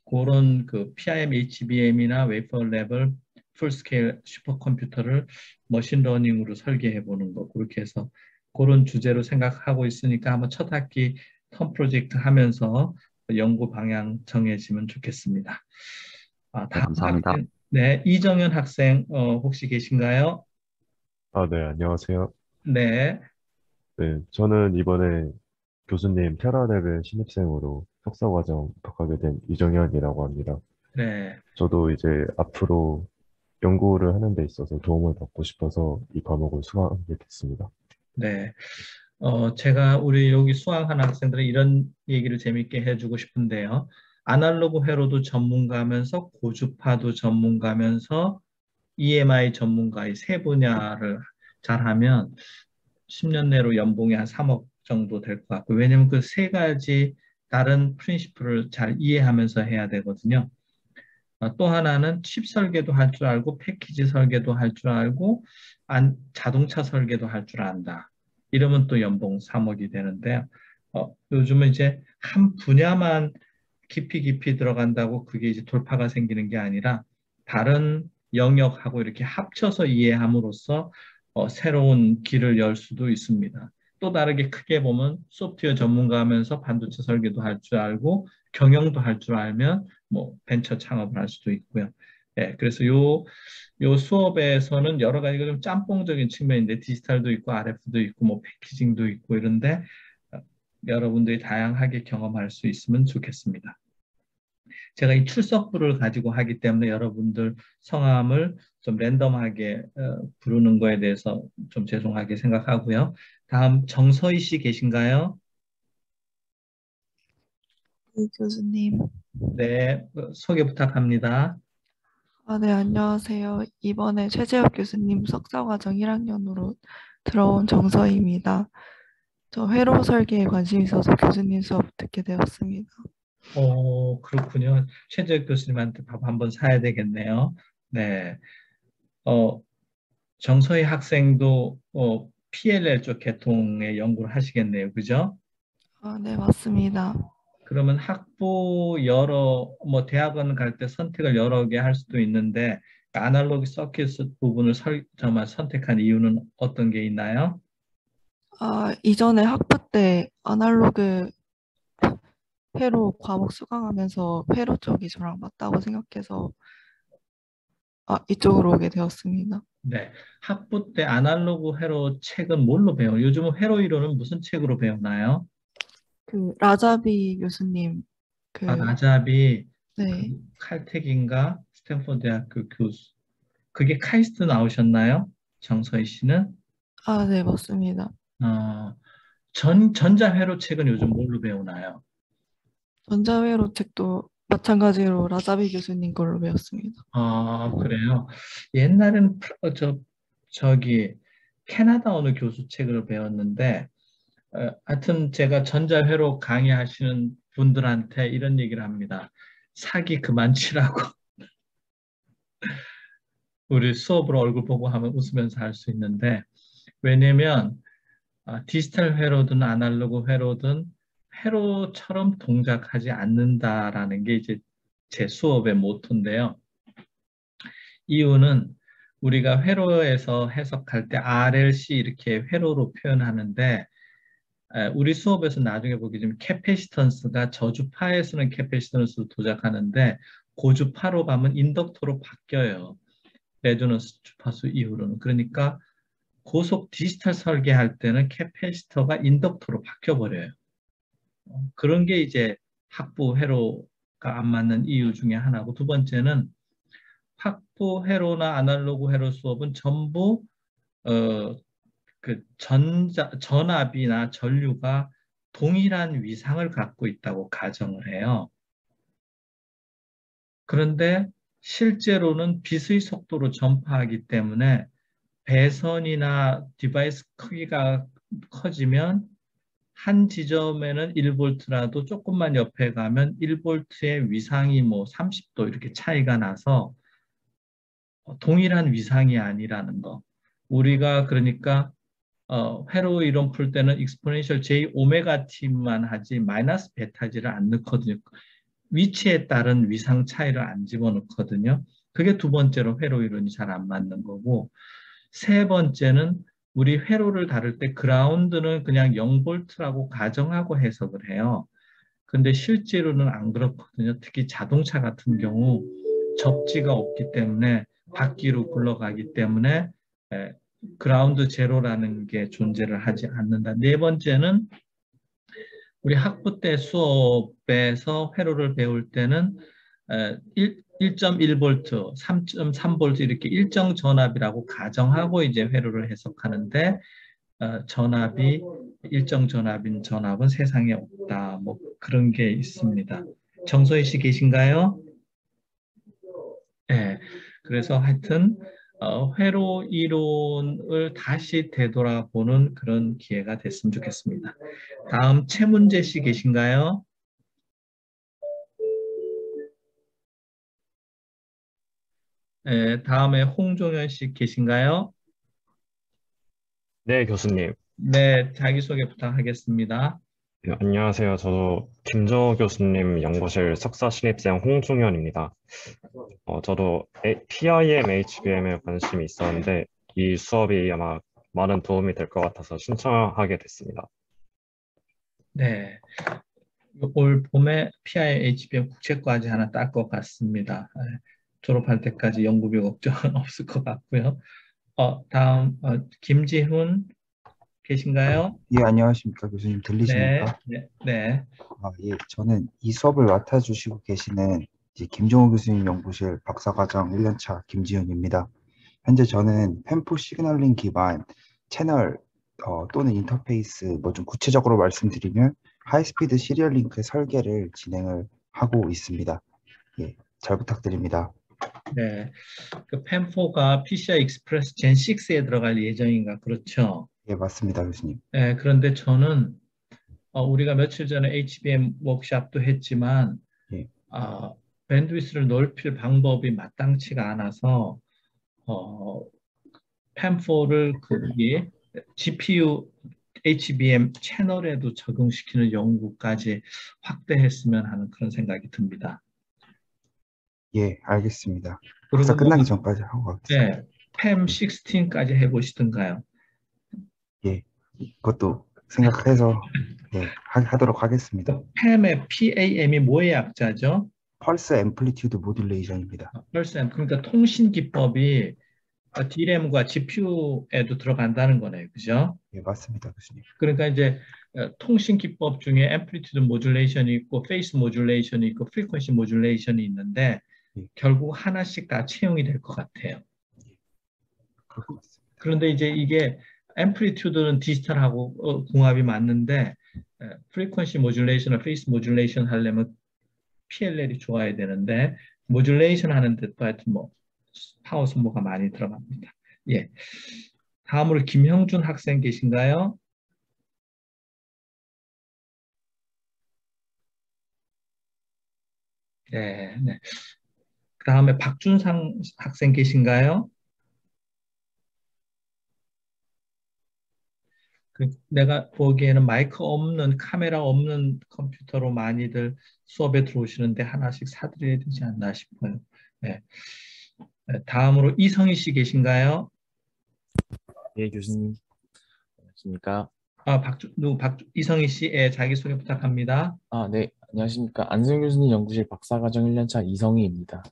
그런 그 PIM, HBM이나 웨이퍼 랩을 풀스케일 슈퍼컴퓨터를 머신러닝으로 설계해 보는 거 그렇게 해서 그런 주제로 생각하고 있으니까 한번 첫 학기 텀 프로젝트 하면서 연구 방향 정해지면 좋겠습니다. 네, 다음 감사합니다. 학생, 네, 이정현 학생 혹시 계신가요? 네, 안녕하세요. 네, 네, 저는 이번에 교수님 테라랩의 신입생으로 석사과정 입학하게 된 이정현이라고 합니다. 네, 저도 이제 앞으로 연구를 하는 데 있어서 도움을 받고 싶어서 이 과목을 수강하게 됐습니다. 네. 제가 우리 여기 수강한 학생들은 이런 얘기를 재밌게 해주고 싶은데요. 아날로그 회로도 전문가면서 고주파도 전문가면서 EMI 전문가의 세 분야를 잘하면 10년 내로 연봉이 한 3억 정도 될 것 같고 왜냐면 그 세 가지 다른 프린시플을 잘 이해하면서 해야 되거든요. 또 하나는 칩 설계도 할 줄 알고 패키지 설계도 할 줄 알고 자동차 설계도 할 줄 안다. 이러면 또 연봉 3억이 되는데 요즘은 이제 한 분야만 깊이 들어간다고 그게 이제 돌파가 생기는 게 아니라 다른 영역하고 이렇게 합쳐서 이해함으로써 새로운 길을 열 수도 있습니다. 또 다르게 크게 보면 소프트웨어 전문가 하면서 반도체 설계도 할 줄 알고 경영도 할 줄 알면 뭐 벤처 창업을 할 수도 있고요. 예, 그래서 요 수업에서는 여러 가지가 좀 짬뽕적인 측면인데 디지털도 있고 RF도 있고 뭐 패키징도 있고 이런데 여러분들이 다양하게 경험할 수 있으면 좋겠습니다. 제가 이 출석부를 가지고 하기 때문에 여러분들 성함을 좀 랜덤하게 부르는 거에 대해서 좀 죄송하게 생각하고요. 다음 정서희 씨 계신가요? 네, 교수님. 네, 소개 부탁합니다. 네, 안녕하세요. 이번에 최재혁 교수님 석사과정 1학년으로 들어온 정서희입니다. 저 회로 설계에 관심이 있어서 교수님 수업 듣게 되었습니다. 그렇군요. 최재혁 교수님한테 밥 한번 사야 되겠네요. 네. 정서희 학생도 PLL 쪽 계통의 연구를 하시겠네요. 그죠? 네, 맞습니다. 그러면 학부 뭐 대학원 갈 때 선택을 여러 개 할 수도 있는데 아날로그 서킷 부분을 선택한 이유는 어떤 게 있나요? 이전에 학부 때 아날로그 회로 과목 수강하면서 회로 쪽이 저랑 맞다고 생각해서 이쪽으로 오게 되었습니다. 네. 학부 때 아날로그 회로 책은 뭘로 배워요? 요즘은 회로 이론은 무슨 책으로 배우나요? 라자비 교수님 라자비 네. 칼텍인가 스탠포드 대학교 교수. 그게 카이스트 나오셨나요? 정서희 씨는? 네, 맞습니다. 전자회로 책은 요즘 뭘로 배우나요? 전자회로 책도 마찬가지로 라자비 교수님 걸로 배웠습니다. 그래요. 옛날에는 저기 캐나다 어느 교수 책을 배웠는데 하여튼 제가 전자회로 강의하시는 분들한테 이런 얘기를 합니다. 사기 그만 치라고. 우리 수업으로 얼굴 보고 하면 웃으면서 할 수 있는데 왜냐면 디지털 회로든 아날로그 회로든 회로처럼 동작하지 않는다라는 게 이제 제 수업의 모토인데요. 이유는 우리가 회로에서 해석할 때 RLC 이렇게 회로로 표현하는데 우리 수업에서 나중에 보게 되면 캐패시턴스가 저주파에서는 캐패시턴스로 도작하는데 고주파로 가면 인덕터로 바뀌어요. 레조넌스 주파수 이후로는. 그러니까 고속 디지털 설계할 때는 캐패시터가 인덕터로 바뀌어버려요. 그런 게 이제 학부 회로가 안 맞는 이유 중에 하나고 두 번째는 학부 회로나 아날로그 회로 수업은 전부 전압이나 전류가 동일한 위상을 갖고 있다고 가정을 해요. 그런데 실제로는 빛의 속도로 전파하기 때문에 배선이나 디바이스 크기가 커지면 한 지점에는 1볼트라도 조금만 옆에 가면 1볼트의 위상이 뭐 30도 이렇게 차이가 나서 동일한 위상이 아니라는 거. 우리가 그러니까 회로 이론 풀 때는 익스포넨셜 J 오메가 t만 하지 마이너스 베타지를 안 넣거든요. 위치에 따른 위상 차이를 안 집어넣거든요. 그게 두 번째로 회로 이론이 잘 안 맞는 거고 세 번째는 우리 회로를 다룰 때 그라운드는 그냥 0볼트라고 가정하고 해석을 해요. 근데 실제로는 안 그렇거든요. 특히 자동차 같은 경우 접지가 없기 때문에 바퀴로 굴러가기 때문에 그라운드 제로라는 게 존재를 하지 않는다. 네 번째는 우리 학부 때 수업에서 회로를 배울 때는 1.1볼트, 3.3볼트 이렇게 일정 전압이라고 가정하고 이제 회로를 해석하는데 전압이 일정 전압인 전압은 세상에 없다. 뭐 그런 게 있습니다. 정소희 씨 계신가요? 네. 그래서 하여튼 회로 이론을 다시 되돌아보는 그런 기회가 됐으면 좋겠습니다. 다음 최문재 씨 계신가요? 네, 다음에 홍종현 씨 계신가요? 네, 교수님. 네, 자기소개 부탁하겠습니다. 네, 안녕하세요. 저도 김정호 교수님 연구실 석사 신입생 홍중현입니다. 저도 PIM, HBM에 관심이 있었는데 이 수업이 아마 많은 도움이 될 것 같아서 신청하게 됐습니다. 네. 올 봄에 PIHBM 국제과제 하나 딸 것 같습니다. 졸업할 때까지 연구비 걱정은 없을 것 같고요. 다음 김지훈 계신가요? 예, 안녕하십니까, 교수님. 네, 들리십니까? 네. 예, 저는 이 수업을 맡아주시고 계시는 이제 김종호 교수님 연구실 박사과정 1년차 김지훈입니다. 현재 저는 펜포 시그널링 기반 채널 또는 인터페이스 뭐 좀 구체적으로 말씀드리면 하이스피드 시리얼 링크의 설계를 진행을 하고 있습니다. 예, 잘 부탁드립니다. 네. 그 펜4가 PCI 익스프레스 젠 6에 들어갈 예정인가 그렇죠? 예, 맞습니다, 교수님. 네, 그런데 저는 우리가 며칠 전에 HBM 워크샵도 했지만 예. 밴드위스를 넓힐 방법이 마땅치가 않아서 펜4를 거기 GPU HBM 채널에도 적용시키는 연구까지 확대했으면 하는 그런 생각이 듭니다. 예, 알겠습니다. 그리고 박사 끝나기 전까지 하고 가겠습니다. 네, 펜 16까지 해보시던가요? 예, 그것도 생각해서 예, 하도록 하겠습니다. 팸의 PAM이 뭐의 약자죠? 펄스 앰플리튜드 모듈레이션입니다. 펄스 앰, 그러니까 통신 기법이 DRAM과 GPU에도 들어간다는 거네요, 그죠? 예, 맞습니다, 교수님. 그러니까 이제 통신 기법 중에 앰플리튜드 모듈레이션이 있고, 페이스 모듈레이션이 있고, 프리퀀시 모듈레이션이 있는데 결국 하나씩 다 채용이 될 것 같아요. 그런데 이제 이게 앰플리튜드는 디지털하고 궁합이 맞는데 프리퀀시 모듈레이션과 페이스 모듈레이션 하려면 PLL이 좋아야 되는데 모듈레이션 하는데 또 하여튼 뭐 파워 소모가 많이 들어갑니다. 예. 다음으로 김형준 학생 계신가요? 네, 네. 그 다음에 박준상 학생 계신가요? 내가 보기에는 마이크 없는, 카메라 없는 컴퓨터로 많이들 수업에 들어오시는데 하나씩 사드려야 되지 않나 싶어요. 네. 다음으로 이성희 씨 계신가요? 예, 교수님. 안녕하십니까. 이성희 씨, 자기소개 부탁합니다. 네. 안녕하십니까. 안승현 교수님 연구실 박사과정 1년차 이성희입니다.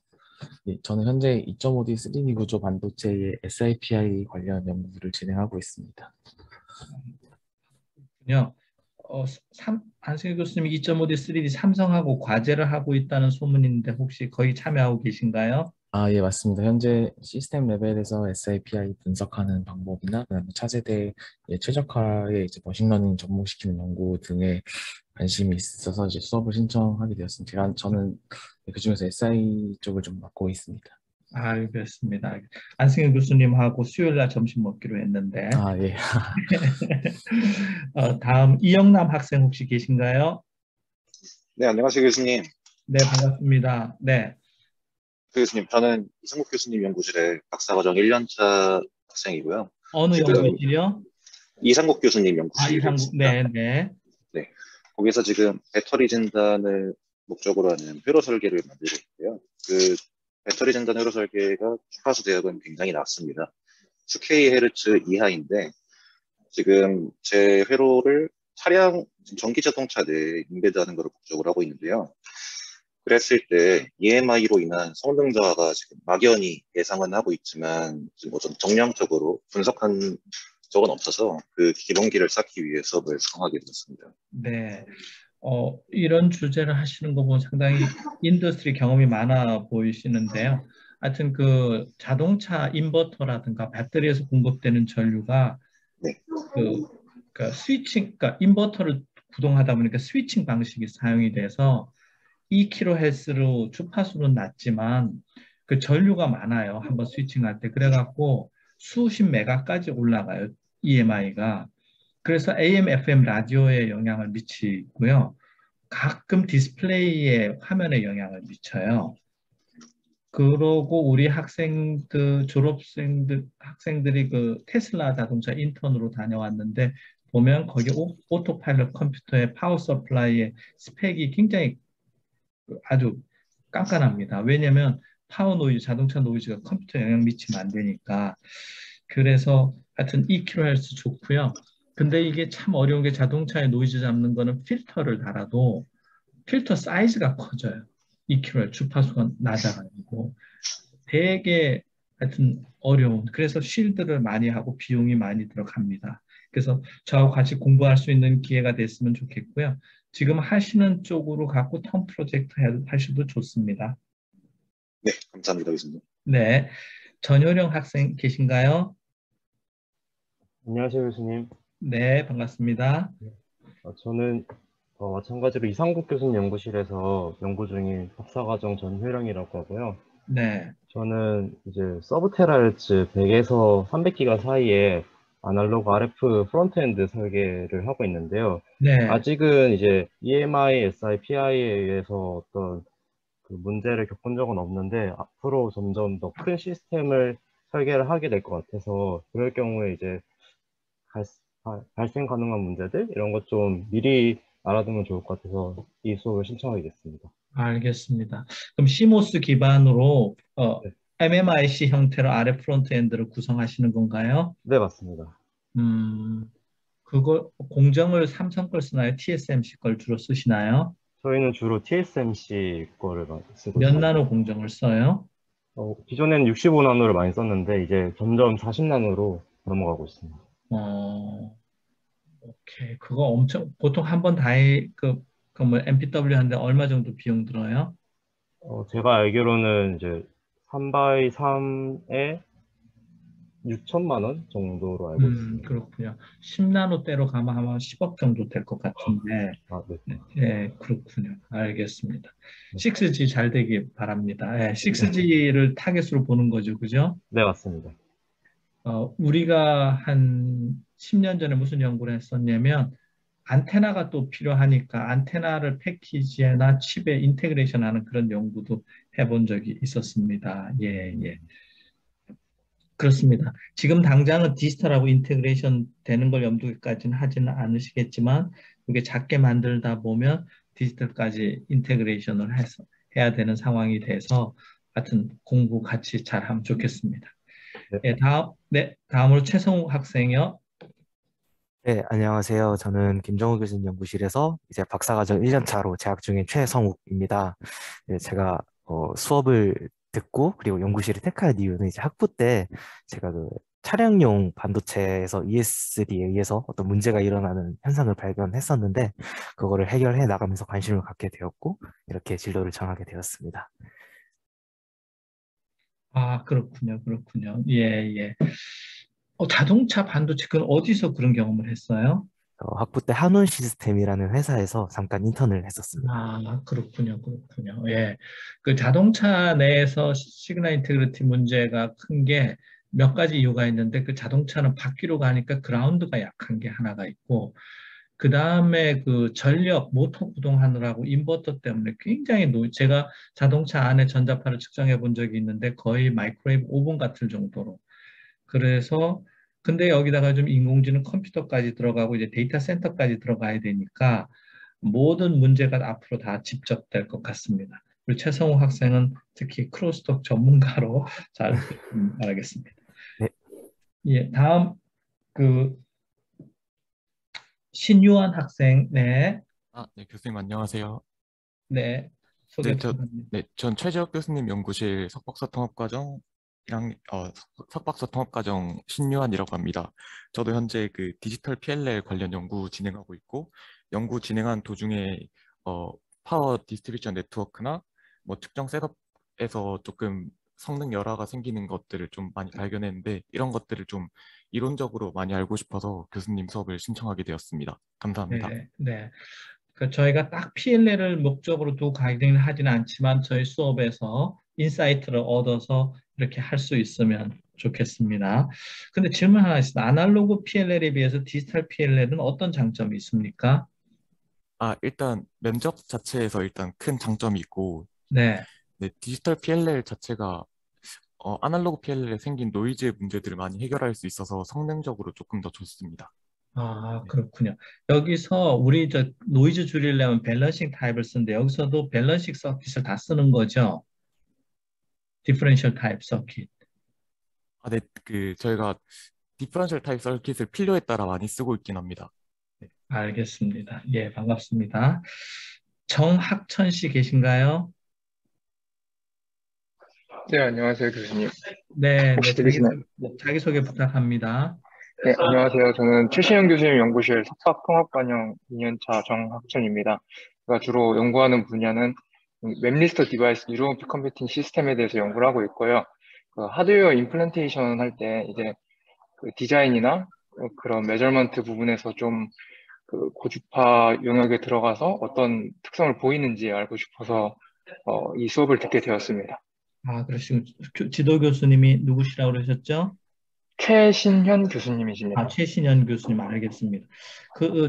예, 저는 현재 2.5D 3D 구조 반도체의 SIPI 관련 연구를 진행하고 있습니다. 안승현 교수님이 2.5D 3D 삼성하고 과제를 하고 있다는 소문인데 혹시 거의 참여하고 계신가요? 예, 맞습니다. 현재 시스템 레벨에서 SIPI 분석하는 방법이나 그다음에 차세대 최적화에 이제 머신러닝 접목시키는 연구 등에 관심이 있어서 이제 수업을 신청하게 되었습니다. 저는 그중에서 SI 쪽을 좀 맡고 있습니다. 알겠습니다. 안승현 교수님하고 수요일 날 점심 먹기로 했는데. 예. 다음 이영남 학생 혹시 계신가요? 네, 안녕하세요, 교수님. 네, 반갑습니다. 네. 교수님, 저는 이성국 교수님 연구실의 박사과정 1년차 학생이고요. 어느 연구실이요? 이상국 교수님 연구실. 이상국, 네. 네. 거기서 지금 배터리 진단을 목적으로 하는 회로 설계를 만들고 있고요. 그 배터리 진단 회로 설계가 주파수 대역은 굉장히 낮습니다. 10kHz 이하인데 지금 제 회로를 전기 자동차 내에 인베드하는 것을 목적으로 하고 있는데요. 그랬을 때 EMI로 인한 성능 저하가 지금 막연히 예상은 하고 있지만 지금 뭐 좀 정량적으로 분석한 적은 없어서 그 기본기를 쌓기 위해 수업을 수강하게 되었습니다. 네. 이런 주제를 하시는 거 보면 상당히 인더스트리 경험이 많아 보이시는데요. 하여튼 그 자동차 인버터라든가 배터리에서 공급되는 전류가 그 스위칭, 그러니까 인버터를 구동하다 보니까 스위칭 방식이 사용이 돼서 2kHz로 주파수는 낮지만 그 전류가 많아요. 한번 스위칭할 때. 그래갖고 수십 메가까지 올라가요. EMI가. 그래서 AM, FM 라디오에 영향을 미치고요. 가끔 디스플레이의 화면에 영향을 미쳐요. 그러고 우리 학생들, 학생들이 그 테슬라 자동차 인턴으로 다녀왔는데 보면 거기 오토파일럿 컴퓨터의 파워 서플라이의 스펙이 굉장히 아주 깐깐합니다. 왜냐하면 파워 노이즈, 자동차 노이즈가 컴퓨터에 영향 미치면 안 되니까. 그래서 하여튼 2kHz 좋고요. 근데 이게 참 어려운 게 자동차의 노이즈 잡는 거는 필터를 달아도 필터 사이즈가 커져요. 2kHz 주파수가 낮아가지고 되게 하여튼 어려운. 그래서 쉴드를 많이 하고 비용이 많이 들어갑니다. 그래서 저하고 같이 공부할 수 있는 기회가 됐으면 좋겠고요. 지금 하시는 쪽으로 갖고 텀 프로젝트 하셔도 좋습니다. 네, 감사합니다, 교수님. 네, 전효령 학생 계신가요? 안녕하세요, 교수님. 네, 반갑습니다. 저는 마찬가지로 이상국 교수님 연구실에서 연구 중인 박사과정 전효령이라고 하고요. 네, 저는 이제 서브테라헤르츠 100에서 300기가 사이에 아날로그 RF 프론트엔드 설계를 하고 있는데요. 네, 아직은 이제 EMI, SI, PI에 의해서 어떤 그 문제를 겪은 적은 없는데 앞으로 점점 더 큰 시스템을 설계를 하게 될 것 같아서 그럴 경우에 이제 발생 가능한 문제들 이런 것 좀 미리 알아두면 좋을 것 같아서 이 수업을 신청하게 됐습니다. 알겠습니다. 그럼 CMOS 기반으로 네. MMIC 형태로 RF 프론트엔드를 구성하시는 건가요? 네, 맞습니다. 그거 공정을 삼성 걸 쓰나요? TSMC 걸 주로 쓰시나요? 저희는 주로 TSMC 거를 많이 쓰고 몇 있습니다. 나노 공정을 써요? 기존에는 65나노를 많이 썼는데 이제 점점 40나노로 넘어가고 있습니다. 오케이. 그거 엄청 보통 한 번 다해 뭐 MPW 하는데 얼마 정도 비용 들어요? 제가 알기로는 이제 3x3에 6천만 원 정도로 알고 있습니다. 그렇군요. 10나노대로 가면 아마 10억 정도 될 것 같은데. 네. 네, 그렇군요. 알겠습니다. 6G 잘 되길 바랍니다. 네, 6G를 타겟으로 보는 거죠, 그죠? 네, 맞습니다. 우리가 한 10년 전에 무슨 연구를 했었냐면 안테나가 또 필요하니까 안테나를 패키지나 칩에 인테그레이션 하는 그런 연구도 해본 적이 있었습니다. 예, 예. 그렇습니다. 지금 당장은 디지털하고 인테그레이션 되는 걸 염두까지는 하지는 않으시겠지만 이게 작게 만들다 보면 디지털까지 인테그레이션을 해야 되는 상황이 돼서 하여튼 공부 같이 잘하면 좋겠습니다. 네, 다음으로 최성욱 학생이요. 네, 안녕하세요. 저는 김정우 교수님 연구실에서 이제 박사과정 1년차로 재학 중인 최성욱입니다. 네, 제가 수업을 듣고 그리고 연구실을 택할 이유는 이제 학부 때 제가 그 차량용 반도체에서 ESD에 의해서 어떤 문제가 일어나는 현상을 발견했었는데 그거를 해결해 나가면서 관심을 갖게 되었고 이렇게 진로를 정하게 되었습니다. 아, 그렇군요. 그렇군요. 예, 예. 자동차 반도체 그건 어디서 그런 경험을 했어요? 학부 때 한온 시스템이라는 회사에서 잠깐 인턴을 했었습니다. 아, 그렇군요. 그렇군요. 예. 그 자동차 내에서 시그널 인테그리티 문제가 큰 게 몇 가지 이유가 있는데 그 자동차는 바퀴로 가니까 그라운드가 약한 게 하나가 있고 그 다음에 그 전력, 모터 구동하느라고 인버터 때문에 굉장히 제가 자동차 안에 전자파를 측정해 본 적이 있는데 거의 마이크로웨이브 오븐 같을 정도로. 그래서 근데 여기다가 좀 인공지능 컴퓨터까지 들어가고 이제 데이터 센터까지 들어가야 되니까 모든 문제가 앞으로 다 집적될 것 같습니다. 우리 최성우 학생은 특히 크로스톡 전문가로 잘 알겠습니다. 네. 예, 다음 신유한 학생, 네. 네, 교수님 안녕하세요. 네, 소개 네, 부탁드립니다. 전 최재혁 교수님 연구실 석박사 통합과정 석박사 통합과정 신유한이라고 합니다. 저도 현재 그 디지털 PLL 관련 연구 진행하고 있고 연구 진행한 도중에 파워 디스트리뷰션 네트워크나 뭐 특정 셋업에서 조금 성능 열화가 생기는 것들을 좀 많이 발견했는데 이런 것들을 좀 이론적으로 많이 알고 싶어서 교수님 수업을 신청하게 되었습니다. 감사합니다. 네, 네. 저희가 딱 PLL을 목적으로 두고 가이드를 하지는 않지만 저희 수업에서 인사이트를 얻어서 이렇게 할 수 있으면 좋겠습니다. 근데 질문 하나 있습니다. 아날로그 PLL에 비해서 디지털 PLL은 어떤 장점이 있습니까? 일단 면접 자체에서 일단 큰 장점이 있고 네. 네, 디지털 PLL 자체가 아날로그 PLL에 생긴 노이즈 문제들을 많이 해결할 수 있어서 성능적으로 조금 더 좋습니다. 아, 그렇군요. 여기서 우리 저 노이즈 줄이려면 밸런싱 타입을 쓰는데 여기서도 밸런싱 서킷을 다 쓰는 거죠? 디퍼런셜 타입 서킷. 아, 네, 저희가 디퍼런셜 타입 서킷을 필요에 따라 많이 쓰고 있긴 합니다. 네. 알겠습니다. 예, 반갑습니다. 정학천 씨 계신가요? 네, 안녕하세요, 교수님. 네, 혹시 들리시나요? 자기소개 부탁합니다. 네, 안녕하세요. 저는 최신현 교수님 연구실 석사통합반영 2년차 정학천입니다. 제가 주로 연구하는 분야는 웹리스터 디바이스 뉴런 컴퓨팅 시스템에 대해서 연구를 하고 있고요. 그 하드웨어 임플란테이션 할 때 이제 그 디자인이나 그런 메저먼트 부분에서 좀 그 고주파 영역에 들어가서 어떤 특성을 보이는지 알고 싶어서 이 수업을 듣게 되었습니다. 아, 그러시군. 지도 교수님이 누구시라고 그러셨죠? 최신현 교수님이십니다. 아, 최신현 교수님 알겠습니다.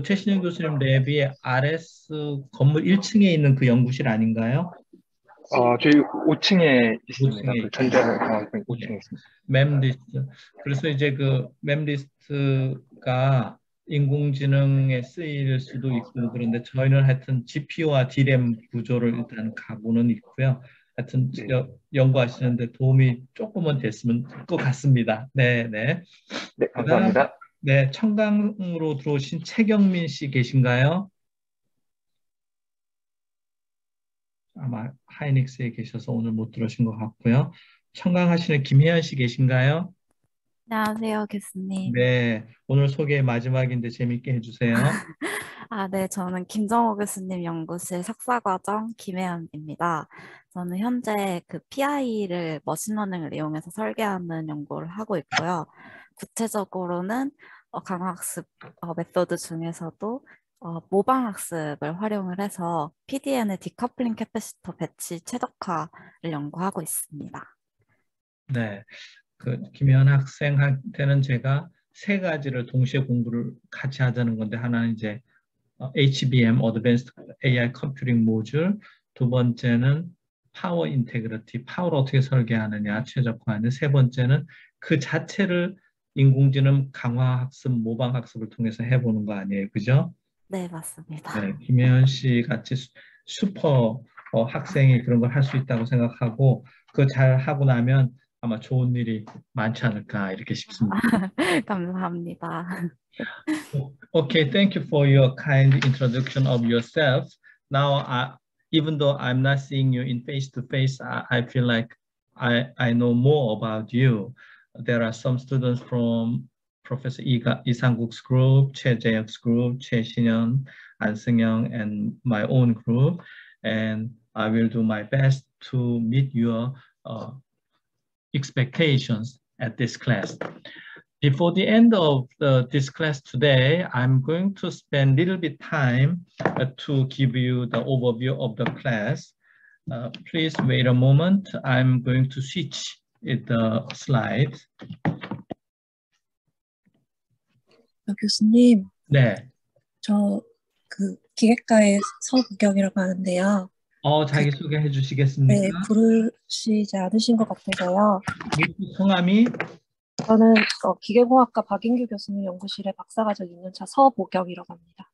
최신현 교수님 랩이 RS 건물 1층에 있는 그 연구실 아닌가요? 저희 5층에 있습니다. 5층에 그 전자공학 5층에 있습니다. 맵리스트. 그래서 이제 그 맵리스트가 인공지능에 쓰일 수도 있고 그런데 저희는 하여튼 GPU와 DRAM 구조를 일단 가고는 있고요. 하여튼 연구하시는데 도움이 조금은 됐으면 것 같습니다. 네, 네. 네, 감사합니다. 네, 청강으로 들어오신 최경민 씨 계신가요? 아마 하이닉스에 계셔서 오늘 못 들어오신 것 같고요. 청강하시는 김혜연 씨 계신가요? 안녕하세요, 교수님. 네, 오늘 소개 마지막인데 재밌게 해주세요. 네, 저는 김정호 교수님 연구실 석사과정 김혜연입니다. 저는 현재 그 PI를 머신러닝을 이용해서 설계하는 연구를 하고 있고요. 구체적으로는 강화학습 메소드 중에서도 모방학습을 활용을 해서 PDN의 디커플링 캐패시터 배치 최적화를 연구하고 있습니다. 네, 그 김혜연 학생한테는 제가 세 가지를 동시에 공부를 같이 하자는 건데 하나는 이제 HBM Advanced AI Computing 모듈, 두 번째는 파워 인테그리티, 파워를 어떻게 설계하느냐, 최적화하는, 세 번째는 그 자체를 인공지능 강화학습, 모방학습을 통해서 해보는 거 아니에요, 그죠? 네, 맞습니다. 네, 김혜연 씨 같이 슈퍼 학생이 그런 걸 할 수 있다고 생각하고 그거 잘 하고 나면 아마 좋은 일이 많지 않을까 이렇게 싶습니다. 감사합니다. Okay, thank you for your kind introduction of yourself. Now, even though I'm not seeing you in face-to-face, I feel like I know more about you. There are some students from Professor Isanguk's group, Choi Jae-hyuk's group, Choi Shin-hyun, An Seung-young, and my own group. And I will do my best to meet your expectations at this class. Before the end of this class today, I'm going to spend a little bit time to give you the overview of the class. Please wait a moment. I'm going to switch the slides. 교수님, 네. 저 그 기계과의 서부경이라고 하는데요. 자기소개 해주시겠습니까? 네, 부르시지 않으신 것 같아서요. 성함이? 저는 기계공학과 박인규 교수님 연구실의 박사과정 2년차 서보경이라고 합니다.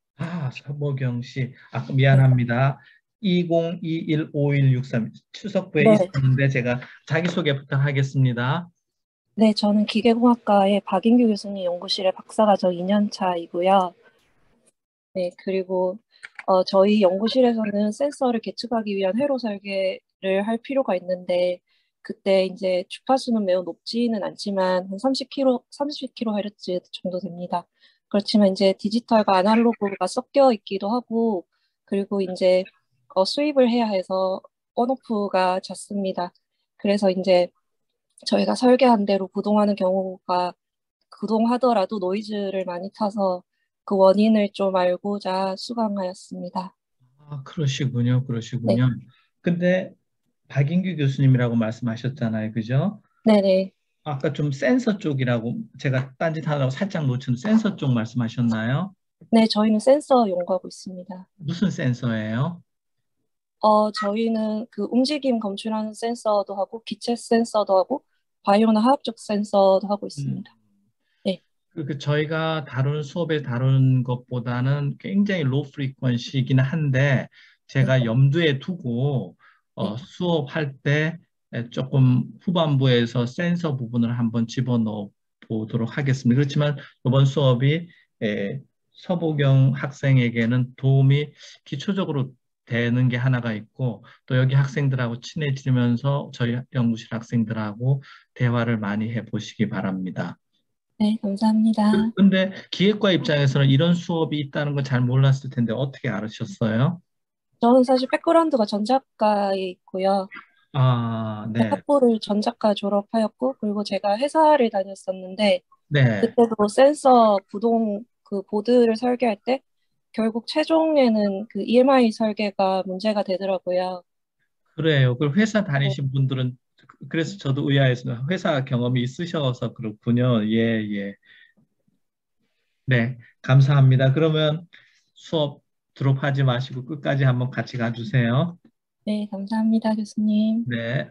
서보경 씨. 미안합니다. 2021-5163 추석부에 네. 있었는데 제가 자기소개 부탁하겠습니다. 네, 저는 기계공학과의 박인규 교수님 연구실의 박사과정 2년차이고요. 네, 그리고 저희 연구실에서는 센서를 계측하기 위한 회로 설계를 할 필요가 있는데 그때 이제 주파수는 매우 높지는 않지만 한 30kHz 정도 됩니다. 그렇지만 이제 디지털과 아날로그가 섞여 있기도 하고 그리고 이제 수입을 해야 해서 온오프가 잦습니다. 그래서 이제 저희가 설계한 대로 구동하는 경우가 구동하더라도 노이즈를 많이 타서 그 원인을 좀 알고자 수강하였습니다. 그러시군요. 네. 근데 박인규 교수님이라고 말씀하셨잖아요. 그죠? 네네. 아까 좀 센서 쪽이라고 제가 딴짓하다고 살짝 놓친 센서 쪽 말씀하셨나요? 네, 저희는 센서 연구하고 있습니다. 무슨 센서예요? 저희는 그 움직임 검출하는 센서도 하고 기체 센서도 하고 바이오나 화학적 센서도 하고 있습니다. 네. 저희가 다룬 수업에 다룬 것보다는 굉장히 로우 프리퀀시이긴 한데 제가 염두에 두고 수업할 때 조금 후반부에서 센서 부분을 한번 집어넣어 보도록 하겠습니다. 그렇지만 이번 수업이 서보경 학생에게는 도움이 기초적으로 되는 게 하나가 있고 또 여기 학생들하고 친해지면서 저희 연구실 학생들하고 대화를 많이 해보시기 바랍니다. 네, 감사합니다. 근데 기획과 입장에서는 이런 수업이 있다는 걸 잘 몰랐을 텐데 어떻게 알으셨어요? 저는 사실 백그라운드가 전작가에 있고요. 아, 네. 학부를 전작가 졸업하였고 그리고 제가 회사를 다녔었는데 네. 그때도 센서 구동 그 보드를 설계할 때 결국 최종에는 그 EMI 설계가 문제가 되더라고요. 그래요. 그 회사 다니신 분들은 그래서 저도 의아해서 회사 경험이 있으셔서 그렇군요. 예, 예. 네, 감사합니다. 그러면 수업 드롭하지 마시고 끝까지 한번 같이 가주세요. 네, 감사합니다, 교수님. 네.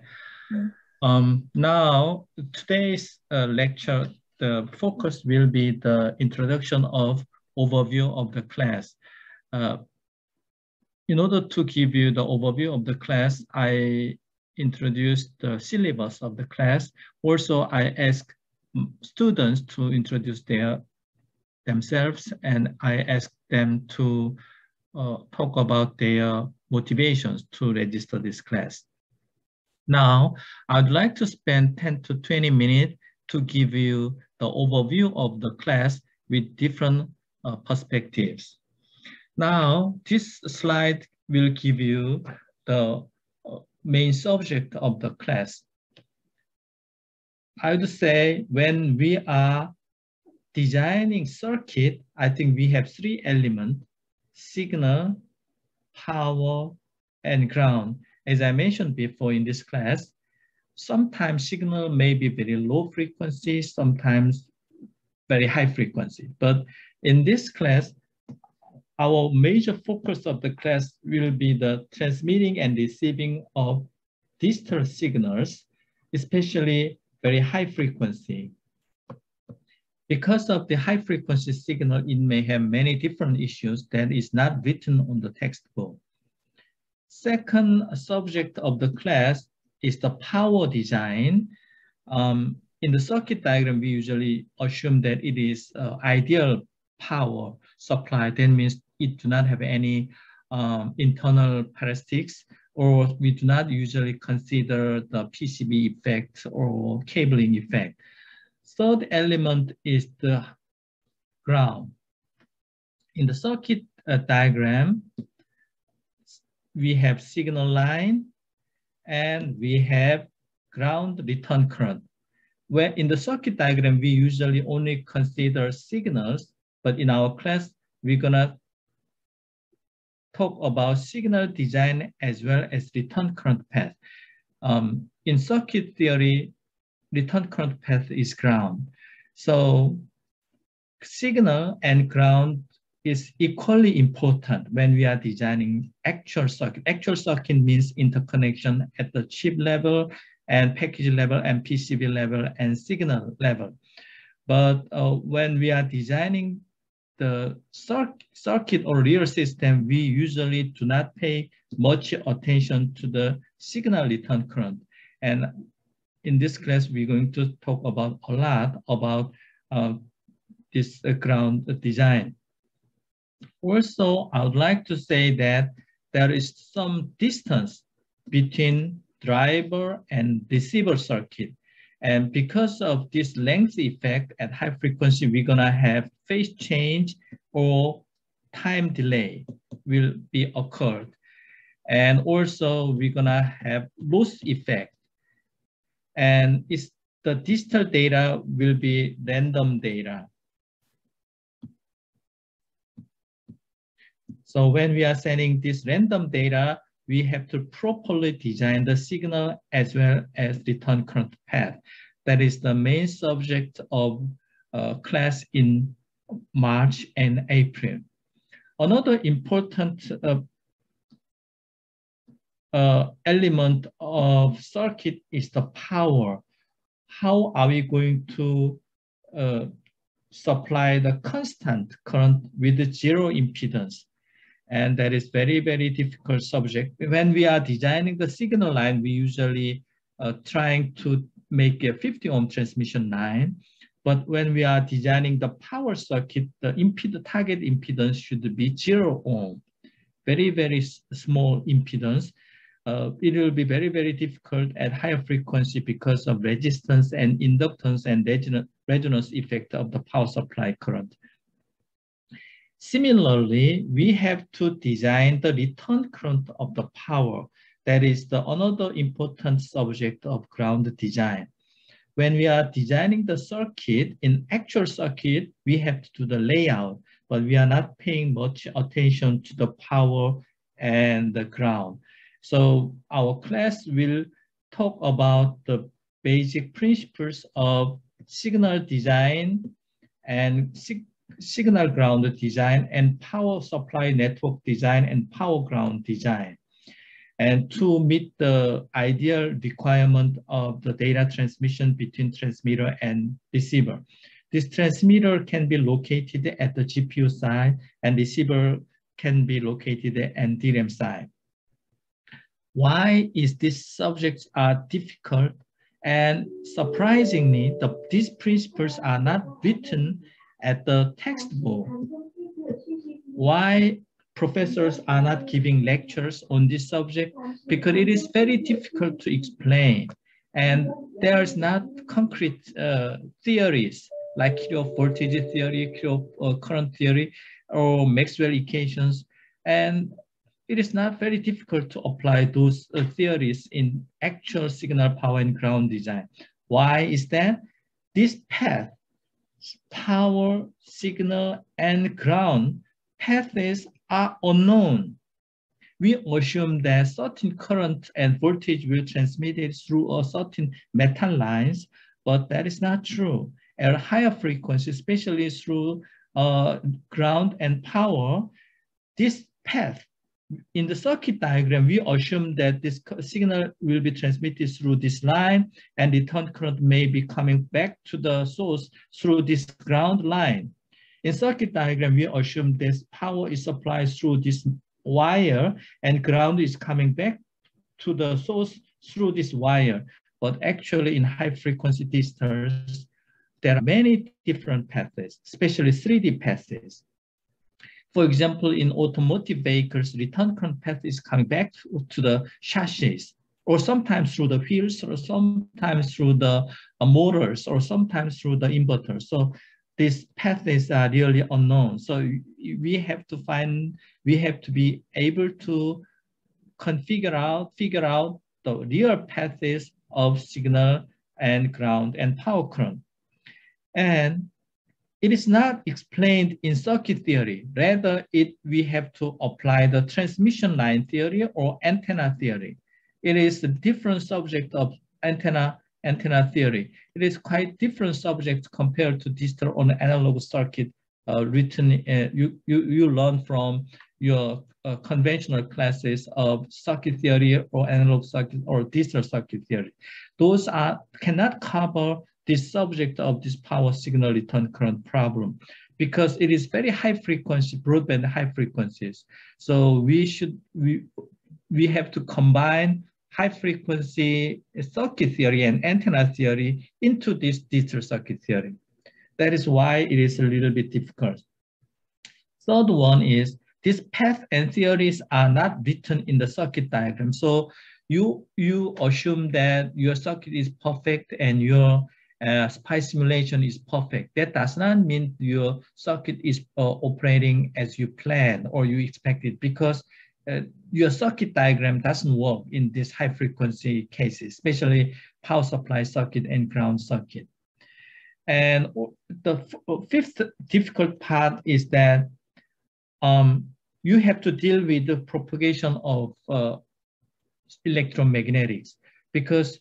Now, today's lecture, the focus will be the introduction of overview of the class. In order to give you the overview of the class, I introduced the syllabus of the class. Also, I asked students to introduce themselves, and I asked them to talk about their motivations to register this class. Now, I'd like to spend 10 to 20 minutes to give you the overview of the class with different perspectives. Now, this slide will give you the main subject of the class. I would say when we are designing circuit, I think we have three elements: signal, power, and ground. As I mentioned before in this class, sometimes signal may be very low frequency, sometimes very high frequency. But in this class, our major focus of the class will be the transmitting and receiving of digital signals, especially very high frequency. Because of the high frequency signal, it may have many different issues that is not written on the textbook. Second subject of the class is the power design. In the circuit diagram, we usually assume that it is ideal power supply. That means it do not have any internal parasitic, or we do not usually consider the PCB effect or cabling effect. Third element is the ground. In the circuit diagram, we have signal line and we have ground return current. Where in the circuit diagram, we usually only consider signals, but in our class, we're gonna talk about signal design as well as return current path. In circuit theory, return current path is ground. So signal and ground is equally important when we are designing actual circuit. Actual circuit means interconnection at the chip level and package level and PCB level and signal level. But when we are designing the circuit or real system, we usually do not pay much attention to the signal return current. And in this class, we're going to talk about a lot about this ground design. Also, I would like to say that there is some distance between driver and receiver circuit. And because of this length effect at high frequency, we're gonna have phase change or time delay will be occurred. And also we're gonna have loss effect. And the digital data will be random data. So when we are sending this random data, we have to properly design the signal as well as return current path. That is the main subject of class in March and April. Another important element of circuit is the power. How are we going to supply the constant current with zero impedance? And that is very, very difficult subject. When we are designing the signal line, we usually trying to make a 50 ohm transmission line. But when we are designing the power circuit, the target impedance should be 0 ohm. Very, very small impedance. It will be very, very difficult at higher frequency because of resistance and inductance and resonance effect of the power supply current. Similarly, we have to design the return current of the power. That is another important subject of ground design. When we are designing the circuit, in actual circuit, we have to do the layout, but we are not paying much attention to the power and the ground. So our class will talk about the basic principles of signal design and signal ground design and power supply network design and power ground design. And to meet the ideal requirement of the data transmission between transmitter and receiver. This transmitter can be located at the GPU side and receiver can be located at DRAM side. Why is these subjects are difficult? And surprisingly, these principles are not written at the textbook. Why professors are not giving lectures on this subject? Because it is very difficult to explain. And there's not concrete theories like Kirchhoff voltage theory, Kirchhoff current theory, or Maxwell equations. And it is not very difficult to apply those theories in actual signal power and ground design. Why is that? This path, power, signal, and ground paths are unknown. We assume that certain current and voltage will transmit it through a certain metal lines, but that is not true. At a higher frequency, especially through ground and power, this path in the circuit diagram, we assume that this signal will be transmitted through this line and return current may be coming back to the source through this ground line. In circuit diagram, we assume this power is supplied through this wire and ground is coming back to the source through this wire. But actually in high frequency distors, there are many different paths, especially 3D paths. For example, in automotive vehicles, return current path is coming back to the chassis, or sometimes through the wheels, or sometimes through the motors, or sometimes through the inverter. So these paths are really unknown. So we have to be able to figure out the real paths of signal and ground and power current. And it is not explained in circuit theory. Rather, we have to apply the transmission line theory or antenna theory. It is a different subject of antenna theory. It is quite different subject compared to digital or analog circuit written. You learn from your conventional classes of circuit theory or analog circuit or digital circuit theory. Those cannot cover this subject of this power signal return current problem because it is very high frequency, broadband high frequencies. So we have to combine high frequency circuit theory and antenna theory into this digital circuit theory. That is why it is a little bit difficult. Third one is this path and theories are not written in the circuit diagram. So you assume that your circuit is perfect and your SPICE simulation is perfect. That does not mean your circuit is operating as you planned or you expected, because your circuit diagram doesn't work in these high frequency cases, especially power supply circuit and ground circuit. And the fifth difficult part is that you have to deal with the propagation of electromagnetics, because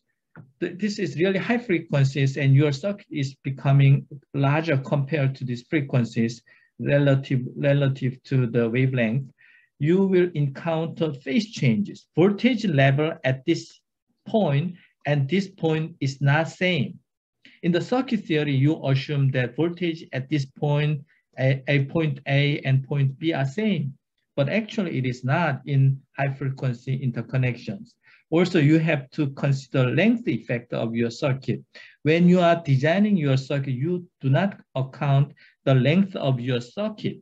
this is really high frequencies and your circuit is becoming larger compared to these frequencies relative to the wavelength. you will encounter phase changes. Voltage level at this point and this point is not same. In the circuit theory, you assume that voltage at this point, point A and point B are same, but actually it is not in high frequency interconnections. Also, you have to consider length effect of your circuit. When you are designing your circuit, you do not account the length of your circuit.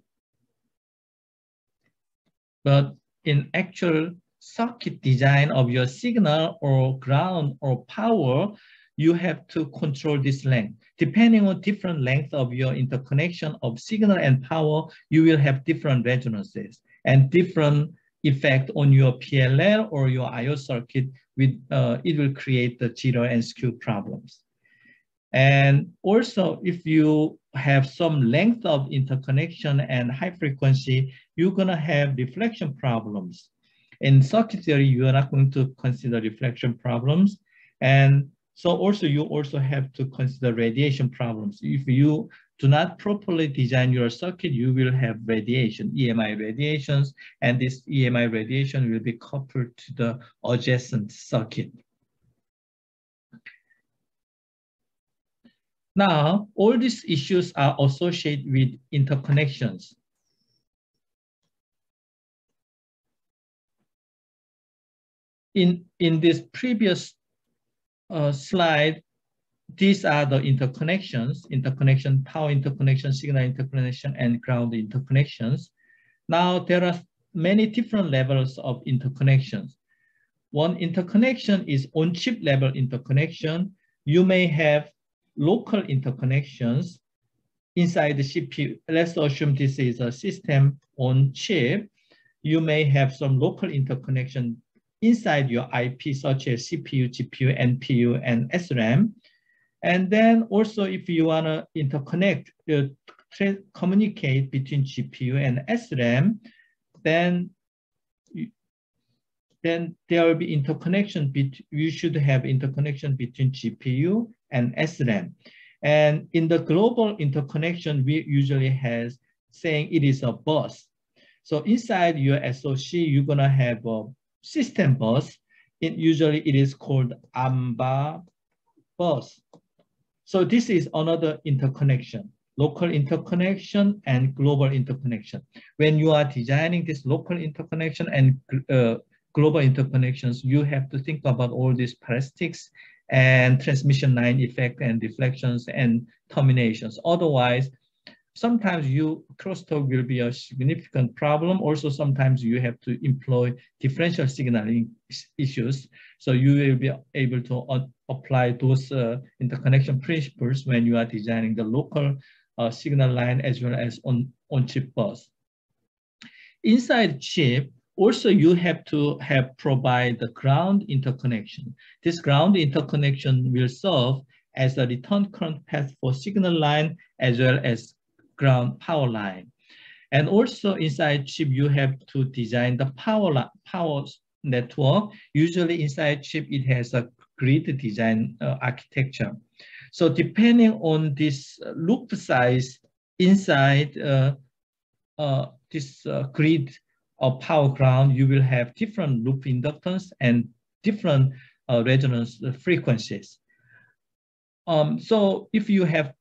But in actual circuit design of your signal or ground or power, you have to control this length. Depending on different length of your interconnection of signal and power, you will have different resonances and different effect on your PLL or your I/O circuit. With it will create the jitter and skew problems. And also, if you have some length of interconnection and high frequency, you're gonna have reflection problems. In circuit theory, you are not going to consider reflection problems. And so also you also have to consider radiation problems. If you do not properly design your circuit, you will have radiation, EMI radiations, and this EMI radiation will be coupled to the adjacent circuit. Now, all these issues are associated with interconnections. In this previous slide, these are the interconnection, power interconnection, signal interconnection, and ground interconnections. Now, there are many different levels of interconnections. One interconnection is on-chip level interconnection. You may have local interconnections inside the CPU. Let's assume this is a system on chip. You may have some local interconnection inside your IP, such as CPU, GPU, NPU, and SRAM. And then also, if you want to interconnect, communicate between GPU and SRAM, then there will be interconnection. You should have interconnection between GPU and SRAM. And in the global interconnection, we usually have saying it is a bus. So inside your SoC, you're gonna have a system bus. Usually it is called AMBA bus. So this is another interconnection, local interconnection and global interconnection. When you are designing this local interconnection and global interconnections, you have to think about all these parasitic and transmission line effect and deflections and terminations. Otherwise, sometimes crosstalk will be a significant problem. Also, sometimes you have to employ differential signaling issues. So you will be able to apply those interconnection principles when you are designing the local signal line as well as on-chip bus. Inside chip, also you have to provide the ground interconnection. This ground interconnection will serve as a return current path for signal line as well as ground power line. And also inside chip, you have to design the power network. Usually inside chip, it has a grid design architecture. So depending on this loop size inside this grid of power ground, you will have different loop inductance and different resonance frequencies. So if you have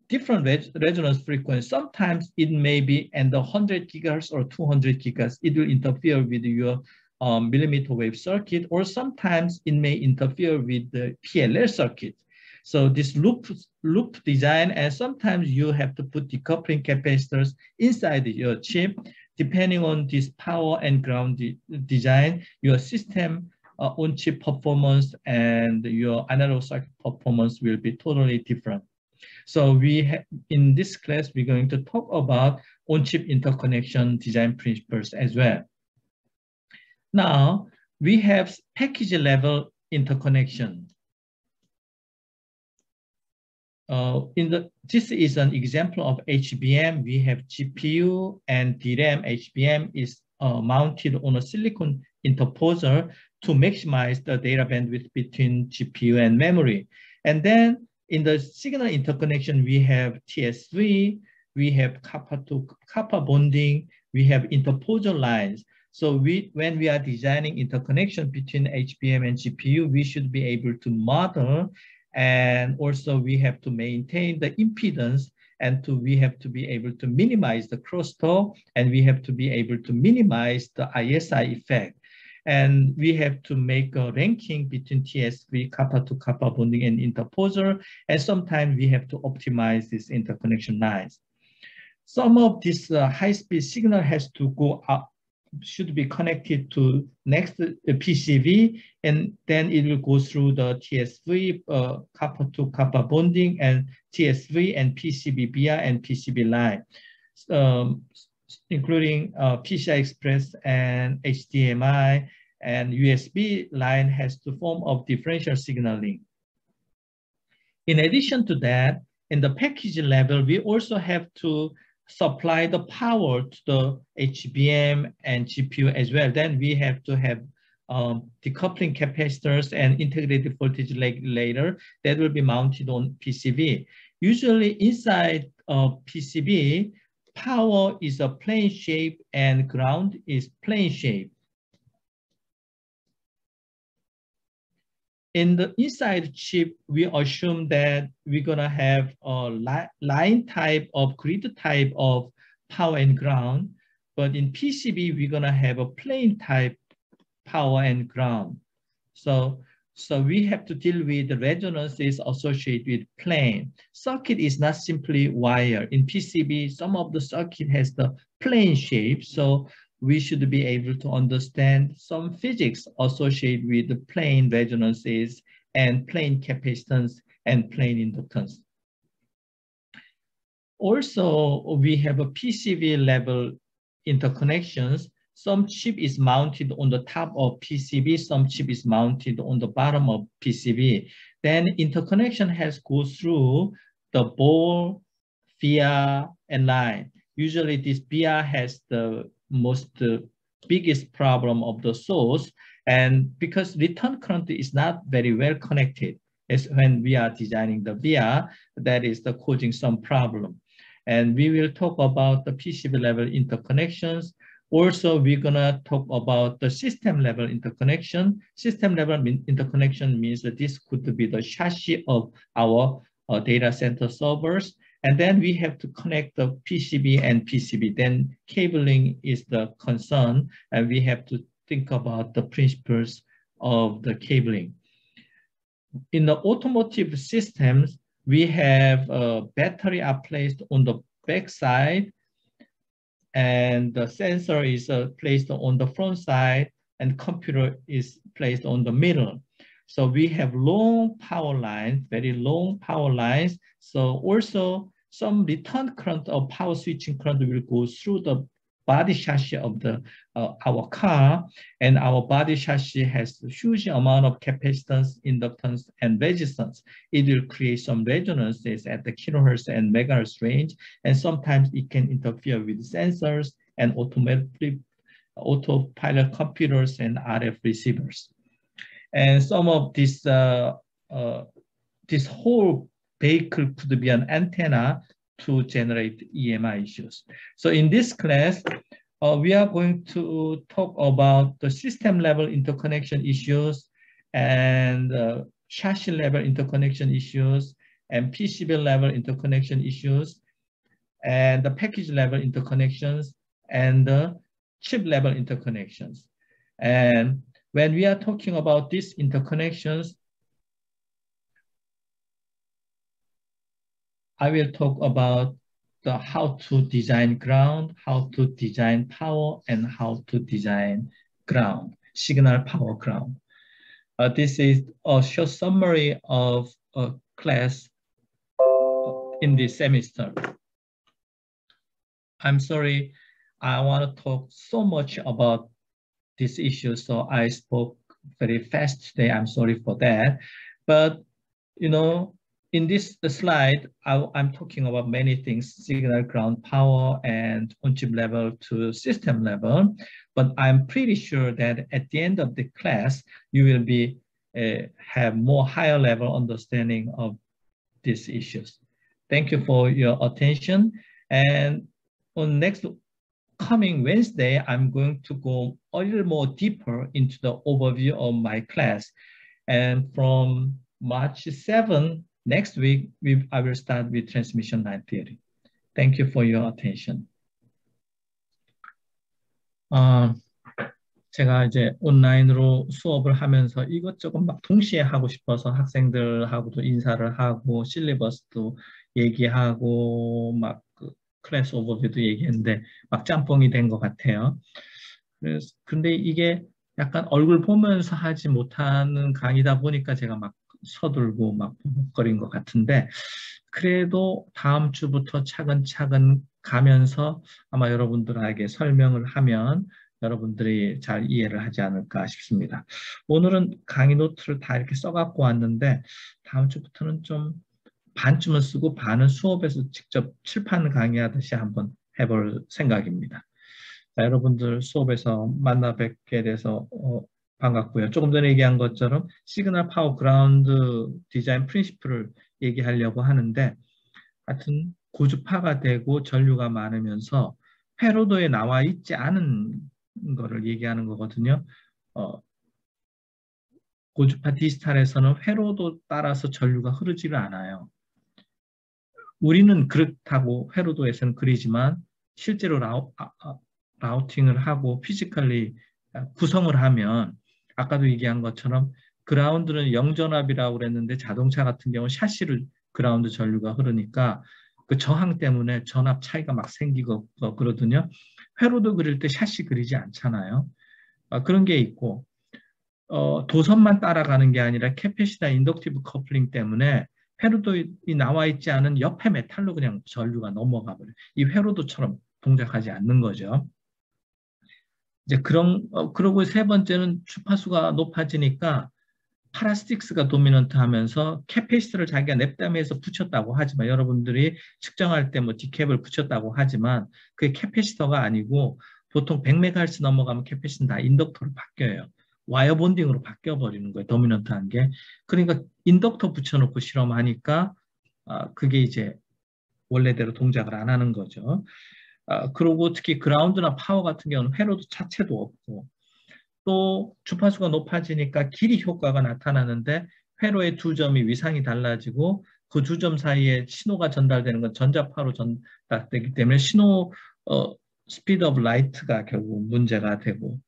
different resonance frequency, sometimes it may be in the 100 gigahertz or 200 gigahertz. It will interfere with your millimeter wave circuit, or sometimes it may interfere with the PLL circuit. So this loop design, and sometimes you have to put decoupling capacitors inside your chip. Depending on this power and ground design, your system on-chip performance and your analog circuit performance will be totally different. So in this class, we're going to talk about on-chip interconnection design principles as well. Now, we have package level interconnection. This is an example of HBM. We have GPU and DRAM. HBM is mounted on a silicon interposer to maximize the data bandwidth between GPU and memory. And then in the signal interconnection, we have TSV, we have copper to copper bonding, we have interposer lines. So when we are designing interconnection between HBM and GPU, we should be able to model, and also we have to maintain the impedance, and we have to be able to minimize the crosstalk, and we have to be able to minimize the ISI effect. And we have to make a ranking between TSV, kappa-to-kappa bonding, and interposer. And sometimes we have to optimize these interconnection lines. Some of this high-speed signal has to go up, should be connected to next PCB, and then it will go through the TSV, kappa-to-kappa bonding, and TSV and PCB via and PCB line, including PCI Express and HDMI and USB line has to form of differential signaling. In addition to that, in the package level, we also have to supply the power to the HBM and GPU as well. Then we have to have decoupling capacitors and integrated voltage regulator that will be mounted on PCB. Usually inside PCB, power is a plane shape and ground is plane shape. In the inside chip, we assume that we're gonna have a line type of grid type of power and ground, but in PCB, we're gonna have a plane type power and ground. So we have to deal with the resonances associated with plane. Circuit is not simply wire. In PCB, some of the circuit has the plane shape, so we should be able to understand some physics associated with the plane resonances and plane capacitance and plane inductance. Also, we have a PCB level interconnections. Some chip is mounted on the top of PCB, some chip is mounted on the bottom of PCB. Then interconnection has go through the ball, via, and line. Usually this via has the biggest problem of the source, and because return current is not very well connected, as when we are designing the via, that is the causing some problem. And we will talk about the PCB level interconnections. Also, we're gonna talk about the system level interconnection. System level interconnection means that this could be the chassis of our data center servers. And then we have to connect the PCB and PCB. Then cabling is the concern, and we have to think about the principles of the cabling. In the automotive systems, we have battery are placed on the back side, and the sensor is placed on the front side, and computer is placed on the middle. So we have long power lines, very long power lines. So also some return current or power switching current will go through the body chassis of our car, and our body chassis has a huge amount of capacitance, inductance, and resistance. It will create some resonances at the kilohertz and megahertz range, and sometimes it can interfere with sensors and autopilot computers and RF receivers. And some of this whole vehicle could be an antenna to generate EMI issues. So in this class, we are going to talk about the system level interconnection issues and chassis level interconnection issues and PCB level interconnection issues and the package level interconnections and the chip level interconnections. And when we are talking about these interconnections, I will talk about how to design ground, how to design power, and how to design ground, signal power ground. This is a short summary of a class in this semester. I'm sorry, I want to talk so much about this issue, so I spoke very fast today. I'm sorry for that. But, you know, in this slide, I'm talking about many things, signal, ground, power, and on-chip level to system level. But I'm pretty sure that at the end of the class, you will be have more higher level understanding of these issues. Thank you for your attention. And on next coming Wednesday, I'm going to go a little more deeper into the overview of my class. And from March 7, next week, I will start with transmission line theory. Thank you for your attention. 제가 이제 온라인으로 수업을 하면서 이것저것 막 동시에 하고 싶어서 학생들하고도 인사를 하고 실리버스도 얘기하고 막 그 클래스 오버뷰도 얘기했는데 막 짬뽕이 된 것 같아요. 그래서 근데 이게 약간 얼굴 보면서 하지 못하는 강의다 보니까 제가 막 서둘고 막 버벅거린 것 같은데 그래도 다음 주부터 차근차근 가면서 아마 여러분들에게 설명을 하면 여러분들이 잘 이해를 하지 않을까 싶습니다. 오늘은 강의 노트를 다 이렇게 써갖고 왔는데 다음 주부터는 좀 반쯤은 쓰고 반은 수업에서 직접 칠판 강의하듯이 한번 해볼 생각입니다. 자, 여러분들 수업에서 만나 뵙게 돼서 반갑고요. 조금 전에 얘기한 것처럼 시그널 파워 그라운드 디자인 프린시플을 얘기하려고 하는데 하여튼 고주파가 되고 전류가 많으면서 회로도에 나와 있지 않은 거를 얘기하는 거거든요. 고주파 디지털에서는 회로도 따라서 전류가 흐르지를 않아요. 우리는 그렇다고 회로도에서는 그리지만 실제로 라우팅을 하고 피지컬리 구성을 하면 아까도 얘기한 것처럼 그라운드는 영전압이라고 그랬는데 자동차 같은 경우는 샤시를 그라운드 전류가 흐르니까 그 저항 때문에 전압 차이가 막 생기고 그러거든요. 회로도 그릴 때 샤시 그리지 않잖아요. 그런 게 있고 도선만 따라가는 게 아니라 캐패시나 인덕티브 커플링 때문에 회로도이 나와 있지 않은 옆에 메탈로 그냥 전류가 넘어가 버려요. 이 회로도처럼 동작하지 않는 거죠. 이제 그러고 세 번째는 주파수가 높아지니까 파라스틱스가 도미넌트 하면서 캐패시터를 자기가 냅담에서 붙였다고 하지만 여러분들이 측정할 때 뭐 디캡을 붙였다고 하지만 그게 캐패시터가 아니고 보통 100MHz 넘어가면 캐패시터는 다 인덕터로 바뀌어요. 와이어 본딩으로 바뀌어 버리는 거예요. 도미넌트한 게. 그러니까 인덕터 붙여놓고 실험하니까 그게 이제 원래대로 동작을 안 하는 거죠. 그리고 특히 그라운드나 파워 같은 경우는 회로도 자체도 없고 또 주파수가 높아지니까 길이 효과가 나타나는데 회로의 두 점이 위상이 달라지고 그 두 점 사이에 신호가 전달되는 건 전자파로 전달되기 때문에 신호 스피드 오브 라이트가 결국 문제가 되고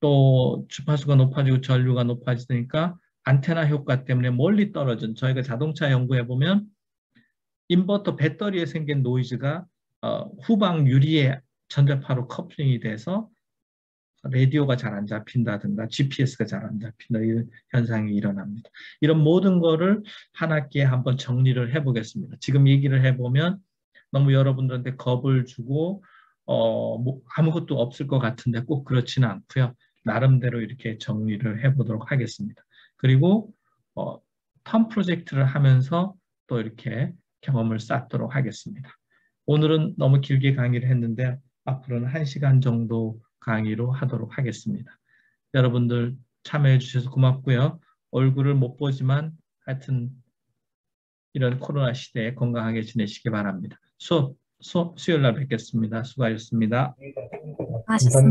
또 주파수가 높아지고 전류가 높아지니까 안테나 효과 때문에 멀리 떨어진 저희가 자동차 연구해 보면 인버터 배터리에 생긴 노이즈가 후방 유리에 전자파로 커플링이 돼서 라디오가 잘 안 잡힌다든가 GPS가 잘 안 잡힌다 이런 현상이 일어납니다. 이런 모든 거를 한 학기에 한번 정리를 해보겠습니다. 지금 얘기를 해보면 너무 여러분들한테 겁을 주고 뭐 아무것도 없을 것 같은데 꼭 그렇지는 않고요. 나름대로 이렇게 정리를 해보도록 하겠습니다. 그리고 텀 프로젝트를 하면서 또 이렇게 경험을 쌓도록 하겠습니다. 오늘은 너무 길게 강의를 했는데 앞으로는 1시간 정도 강의로 하도록 하겠습니다. 여러분들 참여해 주셔서 고맙고요. 얼굴을 못 보지만 하여튼 이런 코로나 시대에 건강하게 지내시기 바랍니다. 수요일 날 뵙겠습니다. 수고하셨습니다. 하셨습니다.